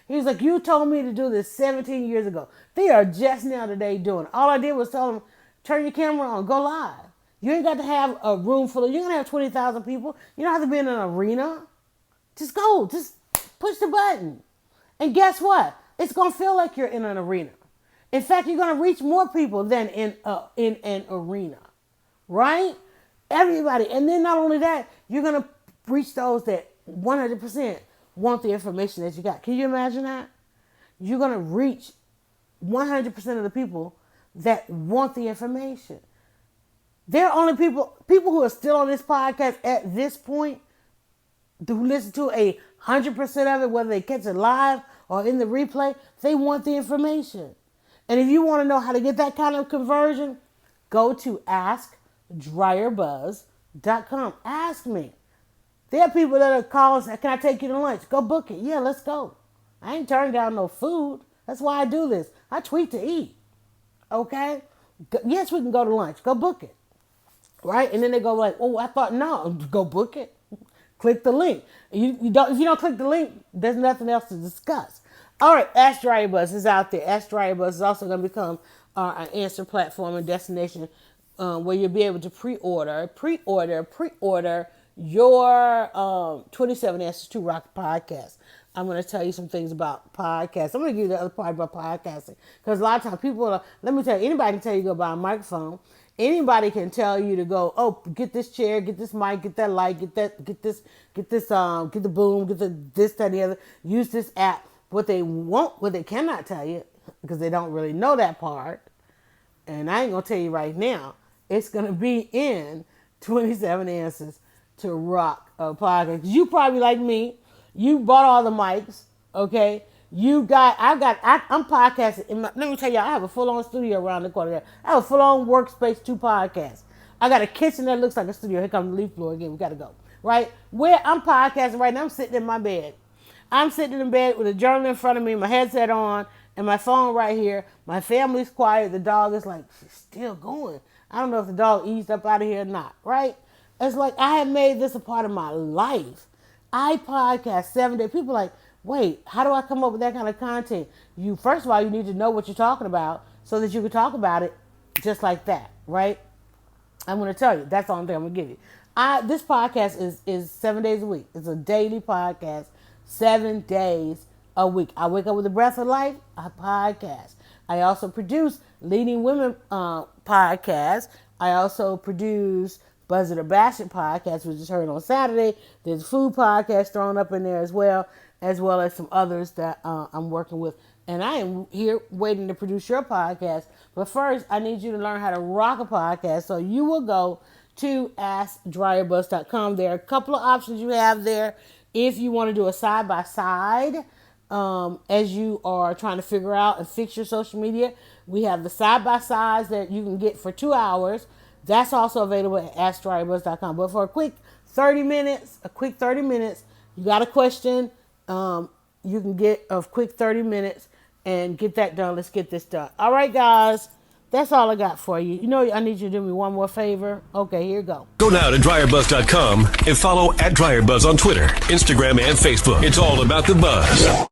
He was like, you told me to do this 17 years ago. They are just now today doing it. All I did was tell them, turn your camera on, go live. You ain't got to have a room full of, you're going to have 20,000 people. You don't have to be in an arena. Just go, just push the button. And guess what? It's going to feel like you're in an arena. In fact, you're going to reach more people than in an arena, right? Everybody. And then not only that, you're going to reach those that 100% want the information that you got. Can you imagine that? You're going to reach 100% of the people that want the information. There are only people who are still on this podcast at this point who listen to 100% of it, whether they catch it live or in the replay. They want the information. And if you want to know how to get that kind of conversion, go to AskDryerBuzz.com. Ask me. There are people that are calling, say, can I take you to lunch? Go book it. Yeah, let's go. I ain't turning down no food. That's why I do this. I tweet to eat. Okay? Yes, we can go to lunch. Go book it. Right? And then they go like, oh, I thought, no, go book it. Click the link. If you don't click the link, there's nothing else to discuss. All right, Ask Dryer Buzz is out there. Ask Dryer Buzz is also going to become an answer platform and destination where you'll be able to pre-order your 27 Answers to Rock podcast. I'm going to tell you some things about podcasts. I'm going to give you the other part about podcasting. Because a lot of times let me tell you, anybody can tell you to go buy a microphone. Anybody can tell you to go, oh, get this chair, get this mic, get that light, get the boom, get this, that, and the other. Use this app. What they cannot tell you, because they don't really know that part, and I ain't going to tell you right now, it's going to be in 27 Answers to Rock podcast. You probably like me. You bought all the mics, okay? I'm podcasting. Let me tell you, I have a full-on studio around the corner there. I have a full-on workspace to podcast. I got a kitchen that looks like a studio. Here comes the leaf blower again. We got to go, right? Where I'm podcasting right now, I'm sitting in my bed. I'm sitting in bed with a journal in front of me, my headset on, and my phone right here. My family's quiet. The dog is like, she's still going. I don't know if the dog eased up out of here or not, right? It's like I have made this a part of my life. I podcast 7 days. People are like, wait, how do I come up with that kind of content? First of all, you need to know what you're talking about so that you can talk about it just like that, right? I'm going to tell you. That's the only thing I'm going to give you. This podcast is 7 days a week. It's a daily podcast. 7 days a week. I wake up with the breath of life. I podcast. I also produce Leading Women podcast. I also produce Buzz It or Bash It podcast, which is heard on Saturday. There's a food podcast thrown up in there as well as some others that I'm working with. And I am here waiting to produce your podcast. But first, I need you to learn how to rock a podcast. So you will go to AskDryerBuzz.com. There are a couple of options you have there. If you want to do a side-by-side, as you are trying to figure out and fix your social media, we have the side-by-sides that you can get for 2 hours. That's also available at AskDryerBuzz.com. But for a quick 30 minutes, you got a question, you can get a quick 30 minutes and get that done. Let's get this done. All right, guys. That's all I got for you. You know, I need you to do me one more favor. Okay, here you go. Go now to DryerBuzz.com and follow @DryerBuzz on Twitter, Instagram, and Facebook. It's all about the buzz.